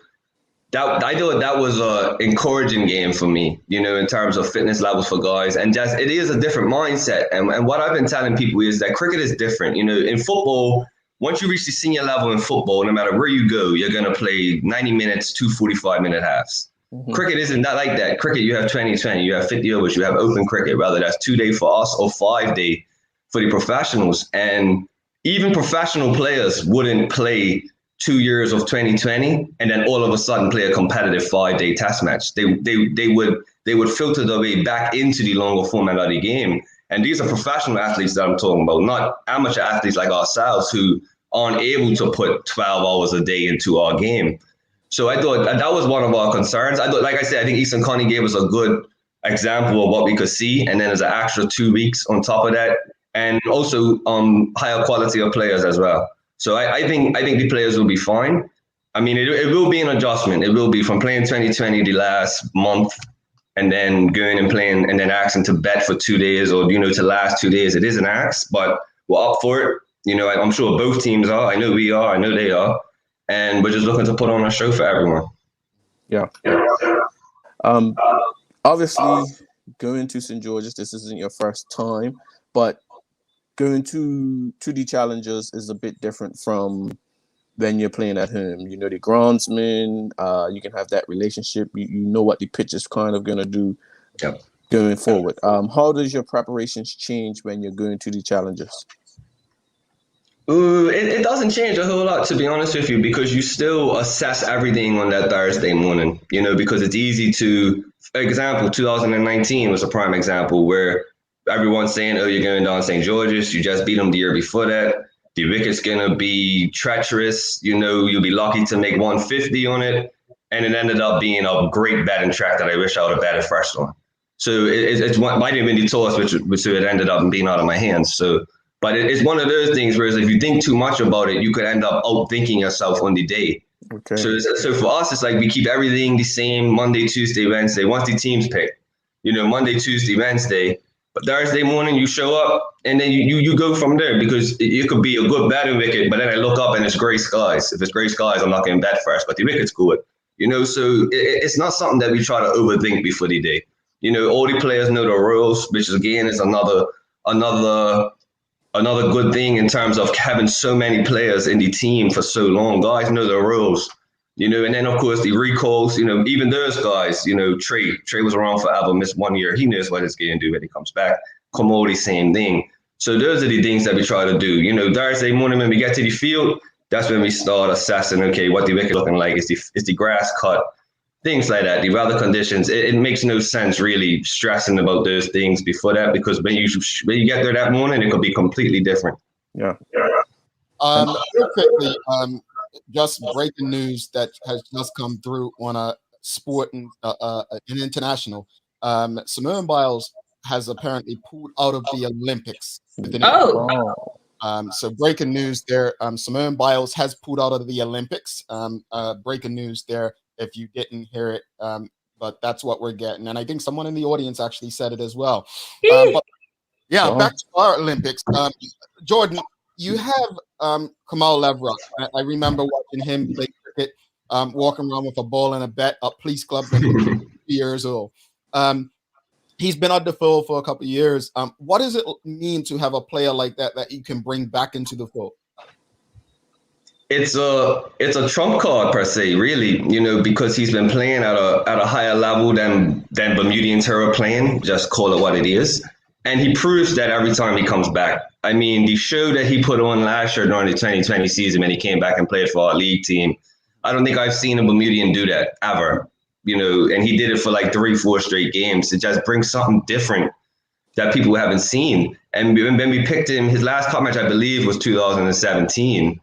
I thought that was an encouraging game for me, in terms of fitness levels for guys. And just, it is a different mindset. And what I've been telling people is that cricket is different. In football, once you reach the senior level in football, no matter where you go, you're going to play 90 minutes, 2 45-minute halves. Mm-hmm. Cricket isn't that like that. Cricket, you have 20-20, you have 50 overs, you have open cricket, whether that's 2 day for us or 5 day for the professionals. And even professional players wouldn't play 2 years of 2020 and then all of a sudden play a competitive 5 day test match. They would filter their way back into the longer format of the game. And these are professional athletes that I'm talking about, not amateur athletes like ourselves who aren't able to put 12 hours a day into our game. So I thought that was one of our concerns. Like I said, I think Eastern County gave us a example of what we could see, and then there's an extra 2 weeks on top of that, and also higher quality of players as well. So I think the players will be fine. I mean, it will be an adjustment. It will be from playing 2020 the last month, and then going and playing, and then asking to bet for 2 days, or to last 2 days. It is an ask, but we're up for it. I'm sure both teams are. I know we are. I know they are, and we're just looking to put on a show for everyone. Yeah. Obviously, going to St. George's, this isn't your first time, but going to the Challengers is a bit different from when you're playing at home. The groundsman, you can have that relationship. You know what the pitch is kind of going to do going forward. How does your preparations change when you're going to the Challengers? It doesn't change a whole lot, to be honest with you, because you still assess everything on that Thursday morning, because it's easy to, for example, 2019 was a prime example where everyone's saying, oh, you're going down St. George's, you just beat them the year before that. The wicket's going to be treacherous, you'll be lucky to make 150 on it. And it ended up being a great batting track that I wish I would have batted first on. So it might have been the toss, which so it ended up being out of my hands. So, but it's one of those things where if you think too much about it, you could end up outthinking yourself on the day. Okay. So for us, it's like we keep everything the same Monday, Tuesday, Wednesday. Once the team's picked, Monday, Tuesday, Wednesday. But Thursday morning, you show up, and then you go from there, because it could be a good batting wicket, but then I look up and it's grey skies. If it's grey skies, I'm not going to bat first, but the wicket's good. So it's not something that we try to overthink before the day. All the players know the rules, which again is another good thing in terms of having so many players in the team for so long. Guys know the rules, and then of course the recalls, even those guys, Trey was around forever, missed 1 year. He knows what he's going to do when he comes back. Commodity, same thing. So those are the things that we try to do. Thursday morning when we get to the field, that's when we start assessing, okay, what the wicket looking like. Is the grass cut? Things like that, the weather conditions. It makes no sense really stressing about those things before that, because when you get there that morning, it could be completely different. Yeah. Real quickly, just breaking news that has just come through on a sport and an international. Simone Biles has apparently pulled out of the Olympics. So breaking news there. Simone Biles has pulled out of the Olympics. Breaking news there, if you didn't hear it, but that's what we're getting. And I think someone in the audience actually said it as well. Back to our Olympics. Jordan, you have Kamal Levrock. I remember watching him play cricket, walking around with a ball and a bat at Police Club when he was 2 years old. He's been on the field for a couple of years. What does it mean to have a player like that you can bring back into the fold? It's a trump card per se, really, because he's been playing at a higher level than Bermudians are playing. Just call it what it is, and he proves that every time he comes back. I mean, the show that he put on last year during the 2020 season when he came back and played for our league team, I don't think I've seen a Bermudian do that ever. And he did it for like 3-4 straight games. It just brings something different that people haven't seen. And when we picked him, his last cup match, I believe, was 2017.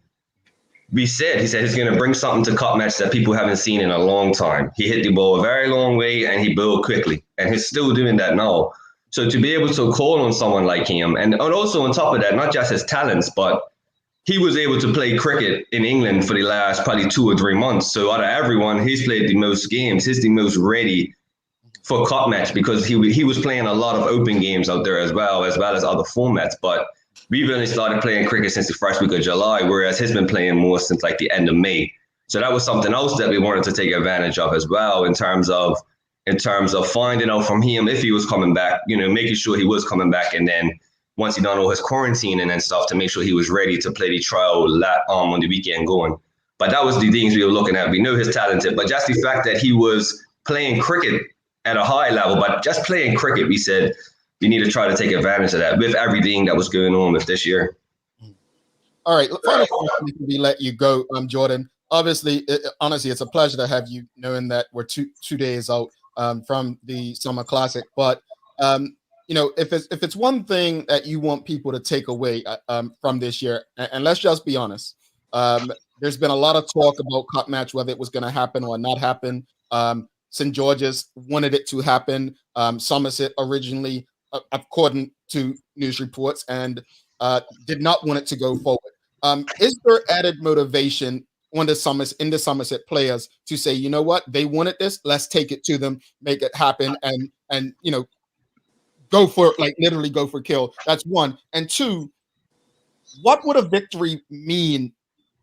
He said he's going to bring something to cup match that people haven't seen in a long time. He hit the ball a very long way and he bowled quickly. And he's still doing that now. So to be able to call on someone like him, and also on top of that, not just his talents, but he was able to play cricket in England for the last probably 2 or 3 months. So out of everyone, he's played the most games. He's the most ready for cup match, because he was playing a lot of open games out there as well as other formats. But we've only started playing cricket since the first week of July, whereas he's been playing more since like the end of May. So that was something else that we wanted to take advantage of as well, in terms of finding out from him if he was coming back, making sure he was coming back, and then once he done all his quarantining and stuff, to make sure he was ready to play the trial on the weekend going. But that was the things we were looking at. We know he's talented, but just the fact that he was playing cricket at a high level, but just playing cricket, we said we need to try to take advantage of that with everything that was going on with this year. All right, final question before we let you go, Jordan. Obviously, honestly, it's a pleasure to have you, knowing that we're two days out from the Summer Classic. But if it's one thing that you want people to take away from this year, and let's just be honest, there's been a lot of talk about cup match, whether it was going to happen or not happen. St. George's wanted it to happen. Somerset originally, according to news reports, and did not want it to go forward. Is there added motivation on the Somerset players to say, you know what, they wanted this, let's take it to them, make it happen, and you know, go for it, like literally go for kill? That's one. And two, what would a victory mean?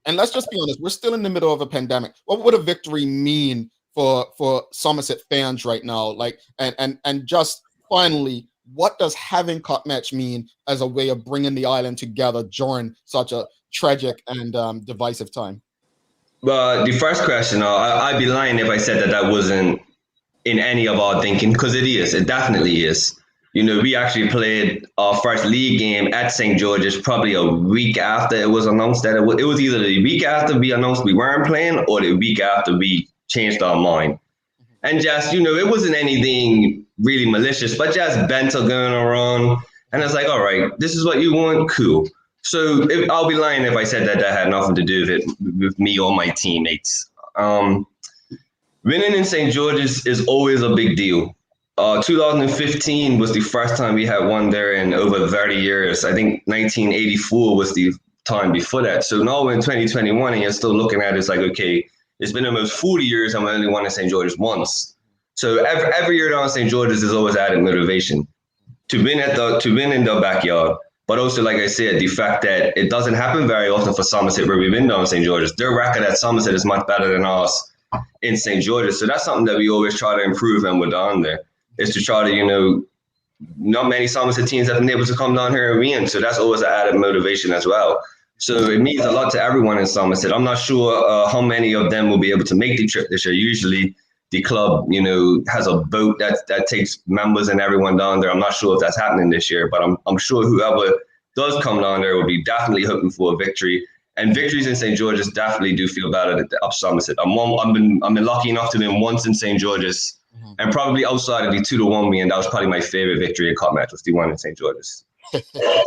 And let's just be honest, we're still in the middle of a pandemic. What would a victory mean for Somerset fans right now? Like, and just finally, what does having cup match mean as a way of bringing the island together during such a tragic and divisive time? Well, the first question, I'd be lying if I said that wasn't in any of our thinking, because it is. It definitely is. You know, we actually played our first league game at St. George's probably a week after it was announced that it was either the week after we announced we weren't playing or the week after we changed our mind. And just, you know, it wasn't anything really malicious, but just banter going around. And it's like, all right, this is what you want? Cool. So I'll be lying if I said that had nothing to do with me or my teammates. Winning in St. George's is always a big deal. 2015 was the first time we had won there in over 30 years. I think 1984 was the time before that. So now we're in 2021 and you're still looking at it, it's like, okay, it's been almost 40 years and we only won in St. George's once. So every year down St. George's is always added motivation to win in the backyard. But also, like I said, the fact that it doesn't happen very often for Somerset where we've been down St. George's. Their record at Somerset is much better than ours in St. George's. So that's something that we always try to improve when we're down there, is to try to, you know, not many Somerset teams have been able to come down here and win. So that's always an added motivation as well. So it means a lot to everyone in Somerset. I'm not sure how many of them will be able to make the trip this year. Usually the club, you know, has a boat that takes members and everyone down there. I'm not sure if that's happening this year, but I'm sure whoever does come down there will be definitely hoping for a victory. And victories in St. George's definitely do feel better than up Somerset. I've been lucky enough to win once in St. George's, and probably outside of the 2-1 win, that was probably my favorite victory in cup match, was the one in St. George's.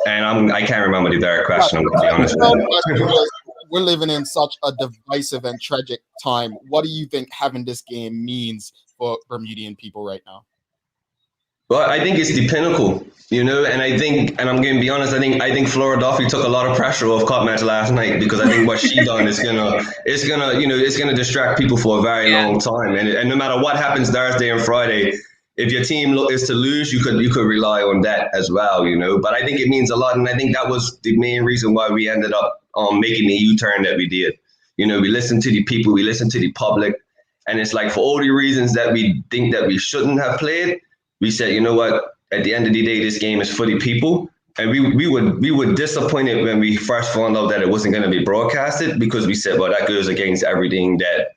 And I can't remember the direct question, I'm going to be honest with you. We're living in such a divisive and tragic time. What do you think having this game means for Bermudian people right now? Well, I think it's the pinnacle, you know, and I think, and I'm going to be honest, I think Flora Duffy took a lot of pressure off cup match last night, because I think what she done is it's gonna distract people for a very long time. And no matter what happens Thursday and Friday, if your team is to lose, you could rely on that as well, you know. But I think it means a lot, and I think that was the main reason why we ended up making the U-turn that we did. You know, we listened to the people, we listened to the public, and it's like, for all the reasons that we think that we shouldn't have played, we said, you know what, at the end of the day, this game is for the people. And we were disappointed when we first found out that it wasn't going to be broadcasted, because we said, well, that goes against everything that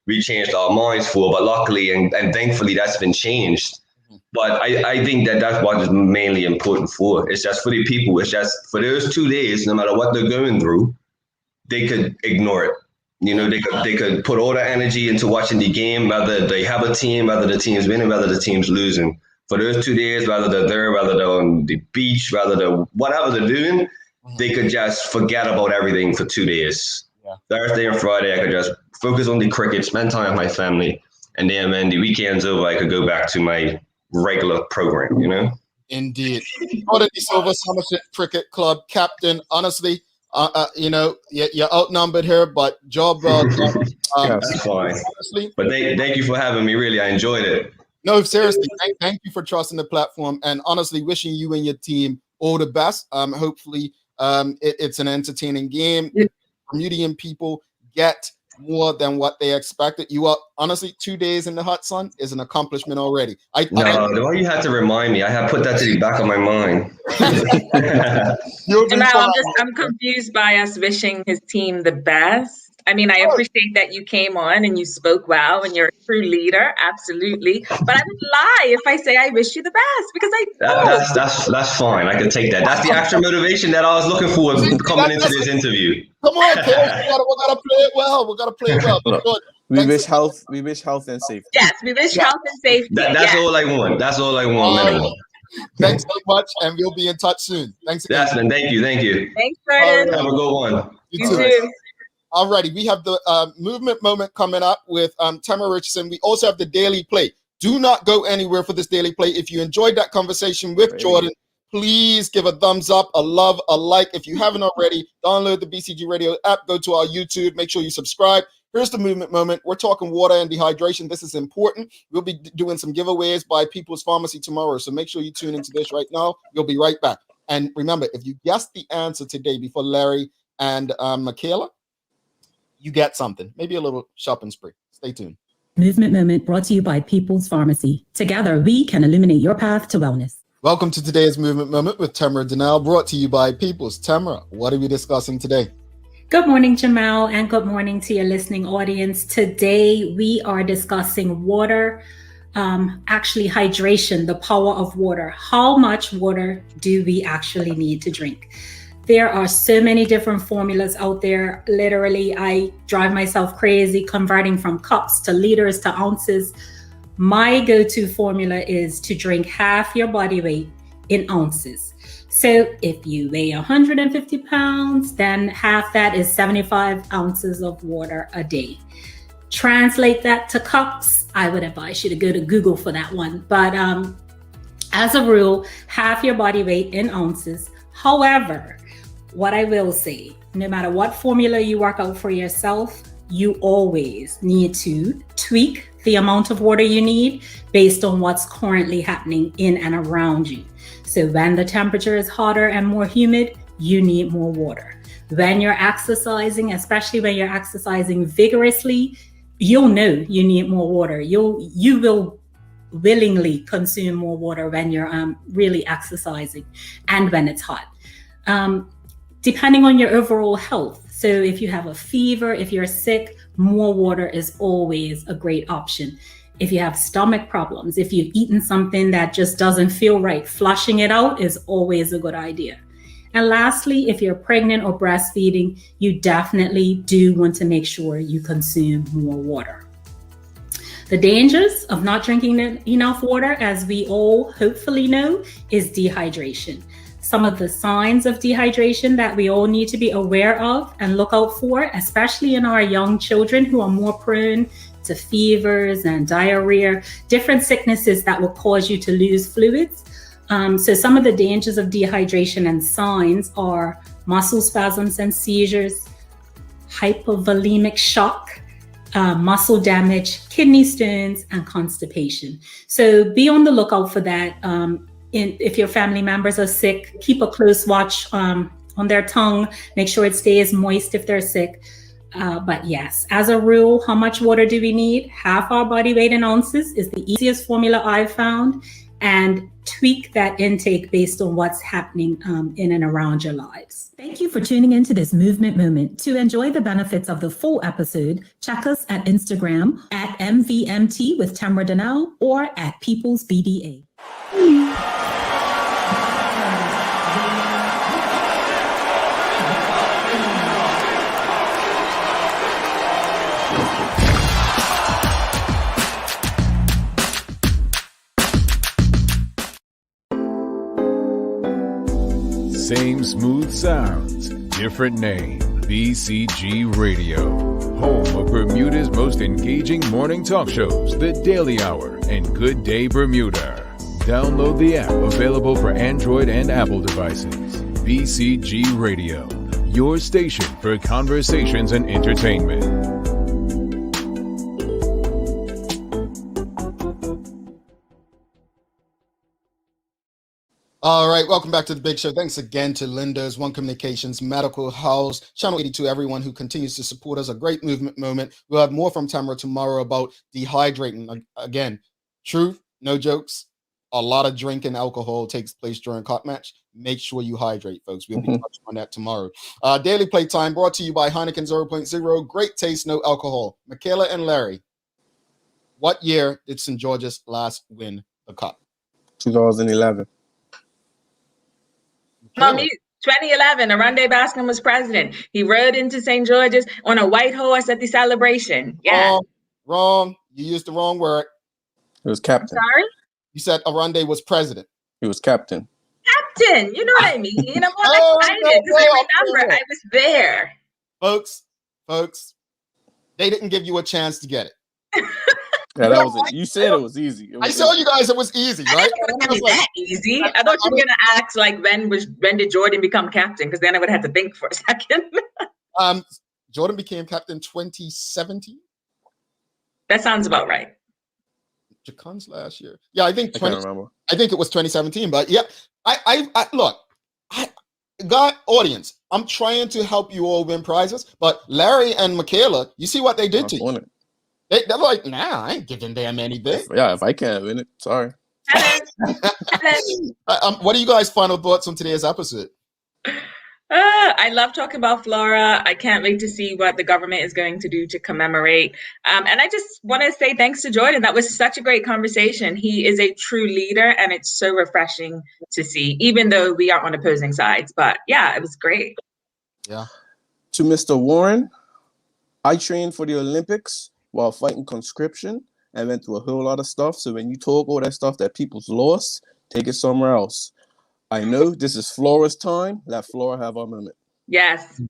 we changed our minds for. But luckily and thankfully, that's been changed. But I think that's what is mainly important for. It's just for the people. It's just for those 2 days, no matter what they're going through, they could ignore it. You know, they could put all their energy into watching the game, whether they have a team, whether the team's winning, whether the team's losing. For those 2 days, whether they're there, whether they're on the beach, whether they're whatever they're doing, they could just forget about everything for 2 days. Yeah. Thursday and Friday, I could just focus on the cricket, spend time with my family, and then when the weekend's over, I could go back to my regular program, you know? Indeed. Jordan DeSilva, Somerset Cricket Club captain. Honestly, you know, you're outnumbered here, but job well done. That's fine. Honestly, but thank you for having me. Really, I enjoyed it. No, seriously, thank you for trusting the platform, and honestly, wishing you and your team all the best. Hopefully, it's an entertaining game. Bermudian people get more than what they expected. You are honestly 2 days in the hot sun is an accomplishment already. No, you had to remind me. I have put that to the back of my mind. I'm confused by us wishing his team the best. I mean, I appreciate that you came on and you spoke well and you're a true leader, absolutely. But I would lie if I say I wish you the best, because that's fine. I can take that. That's the extra motivation that I was looking for coming into this interview. Come on, Kay. We gotta play it well. We gotta play it well. We wish health and safety. Yes, we wish health and safety. That's all I want. That's all I want. Thanks so much, and we'll be in touch soon. Thanks again. Yes, man. Thank you. Thanks, Jordan. Have a good one. You too. Alrighty, we have the movement moment coming up with Tamara Richardson. We also have the daily play. Do not go anywhere for this daily play. If you enjoyed that conversation with Jordan, please give a thumbs up, a love, a like. If you haven't already, download the BCG Radio app, go to our YouTube, make sure you subscribe. Here's the movement moment. We're talking water and dehydration. This is important. We'll be doing some giveaways by People's Pharmacy tomorrow, so make sure you tune into this right now. We'll be right back. And remember, if you guessed the answer today before Larry and Michaela, you get something, maybe a little shopping spree. Stay tuned. Movement Moment brought to you by People's Pharmacy. Together, we can illuminate your path to wellness. Welcome to today's Movement Moment with Tamara Donnell, brought to you by People's. Tamara, what are we discussing today? Good morning, Jamal, and good morning to your listening audience. Today, we are discussing water, actually hydration, the power of water. How much water do we actually need to drink? There are so many different formulas out there. Literally, I drive myself crazy converting from cups to liters to ounces. My go-to formula is to drink half your body weight in ounces. So if you weigh 150 pounds, then half that is 75 ounces of water a day. Translate that to cups. I would advise you to go to Google for that one. But as a rule, half your body weight in ounces. However, what I will say, no matter what formula you work out for yourself, you always need to tweak the amount of water you need based on what's currently happening in and around you. So when the temperature is hotter and more humid, you need more water. When you're exercising, especially when you're exercising vigorously, you'll know you need more water. You will willingly consume more water when you're really exercising and when it's hot. Depending on your overall health. So if you have a fever, if you're sick, more water is always a great option. If you have stomach problems, if you've eaten something that just doesn't feel right, flushing it out is always a good idea. And lastly, if you're pregnant or breastfeeding, you definitely do want to make sure you consume more water. The dangers of not drinking enough water, as we all hopefully know, is dehydration. Some of the signs of dehydration that we all need to be aware of and look out for, especially in our young children who are more prone to fevers and diarrhea, different sicknesses that will cause you to lose fluids. So some of the dangers of dehydration and signs are muscle spasms and seizures, hypovolemic shock, muscle damage, kidney stones, and constipation. So be on the lookout for that. If your family members are sick, keep a close watch on their tongue. Make sure it stays moist if they're sick. But yes, as a rule, how much water do we need? Half our body weight in ounces is the easiest formula I've found. And tweak that intake based on what's happening in and around your lives. Thank you for tuning into this Movement Moment. To enjoy the benefits of the full episode, check us at Instagram at MVMT with Tamara Donnell or at People's BDA. Same smooth sounds, different name. BCG Radio, home of Bermuda's most engaging morning talk shows, The Daily Hour and Good Day Bermuda. Download the app, available for Android and Apple devices. BCG Radio, your station for conversations and entertainment. All right, welcome back to the Big Show. Thanks again to Linda's One Communications, Medical House, Channel 82, everyone who continues to support us. A great movement moment. We'll have more from Tamara tomorrow about dehydrating. Again, truth, no jokes. A lot of drinking alcohol takes place during cot match. Make sure you hydrate, folks. We'll be touching on that tomorrow. Daily Playtime brought to you by Heineken 0.0. Great taste, no alcohol. Michaela and Larry, what year did St. George's last win the cup? 2011. Mommy, 2011, Arundel Bascom was president. He rode into St. George's on a white horse at the celebration. Yeah. Wrong. You used the wrong word. It was captain. Sorry? You said Arundel was president. He was captain. Captain, you know what I mean? I'm all excited because I remember I was there. Folks, folks, they didn't give you a chance to get it. Yeah, that was it. You said it was easy. I told you guys it was easy, right? It was that easy. I thought you were gonna ask like when did Jordan become captain? Because then I would have to think for a second. Jordan became captain 2017. That sounds about right. Jacon's last year. Yeah, I think I can't remember. I think it was 2017. But yeah, I look, God, audience, I'm trying to help you all win prizes. But Larry and Michaela, you see what they did to you? They're like, nah, I ain't giving them anything. If I can't win it, sorry. What are you guys' final thoughts on today's episode? I love talking about Flora. I can't wait to see what the government is going to do to commemorate. And I just want to say thanks to Jordan. That was such a great conversation. He is a true leader, and it's so refreshing to see, even though we are on opposing sides. But yeah, it was great. Yeah. To Mr. Warren, I trained for the Olympics while fighting conscription and went through a whole lot of stuff. So when you talk all that stuff that people's lost, take it somewhere else. I know this is Flora's time. Let Flora have her moment. Yes.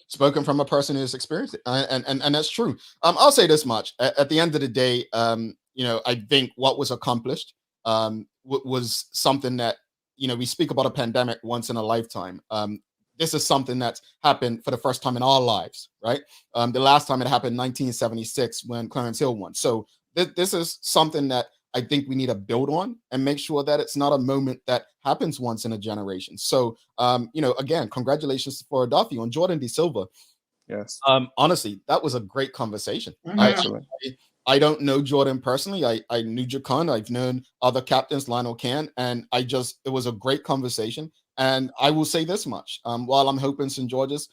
Spoken from a person who's experienced it, and that's true. I'll say this much: at the end of the day, I think what was accomplished was something that we speak about a pandemic once in a lifetime. This is something that's happened for the first time in our lives, right? The last time it happened in 1976 when Clarence Hill won. So this is something that I think we need to build on and make sure that it's not a moment that happens once in a generation. So, again, congratulations to Flora Duffy on Jordan DeSilva. Yes. Honestly, that was a great conversation. Mm-hmm. I don't know Jordan personally. I knew Jacon. I've known other captains, Lionel Can, and it was a great conversation. And I will say this much: while I'm hoping St. George's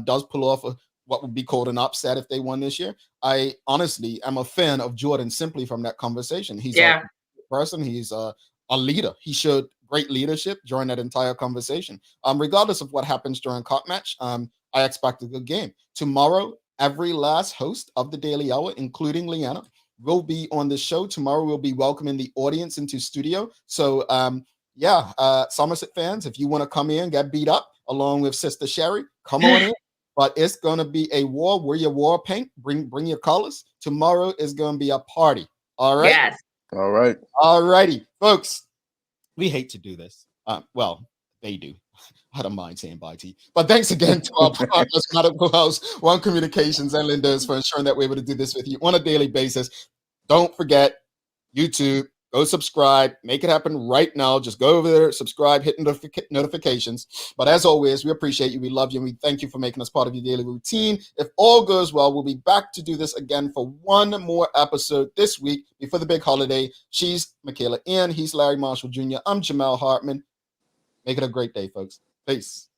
does pull off what would be called an upset if they won this year, I honestly am a fan of Jordan simply from that conversation. He's a person. He's a leader. He showed great leadership during that entire conversation. Regardless of what happens during cup match, I expect a good game. Tomorrow, every last host of the Daily Hour, including Leanna, will be on the show. Tomorrow, we'll be welcoming the audience into studio. So, Somerset fans, if you want to come in, get beat up along with Sister Sherry, come on in. But it's going to be a war. Wear your war paint. Bring your colors. Tomorrow is going to be a party. All right? Yes. All right. All righty. Folks, we hate to do this. Well, they do. I don't mind saying bye to you. But thanks again to our partners, Medical House, One Communications, and Linda's for ensuring that we're able to do this with you on a daily basis. Don't forget, YouTube. Go subscribe. Make it happen right now. Just go over there, subscribe, hit notifications. But as always, we appreciate you. We love you. And we thank you for making us part of your daily routine. If all goes well, we'll be back to do this again for one more episode this week before the big holiday. She's Michaela Ian. He's Larry Marshall Jr. I'm Jamal Hartman. Make it a great day, folks. Peace.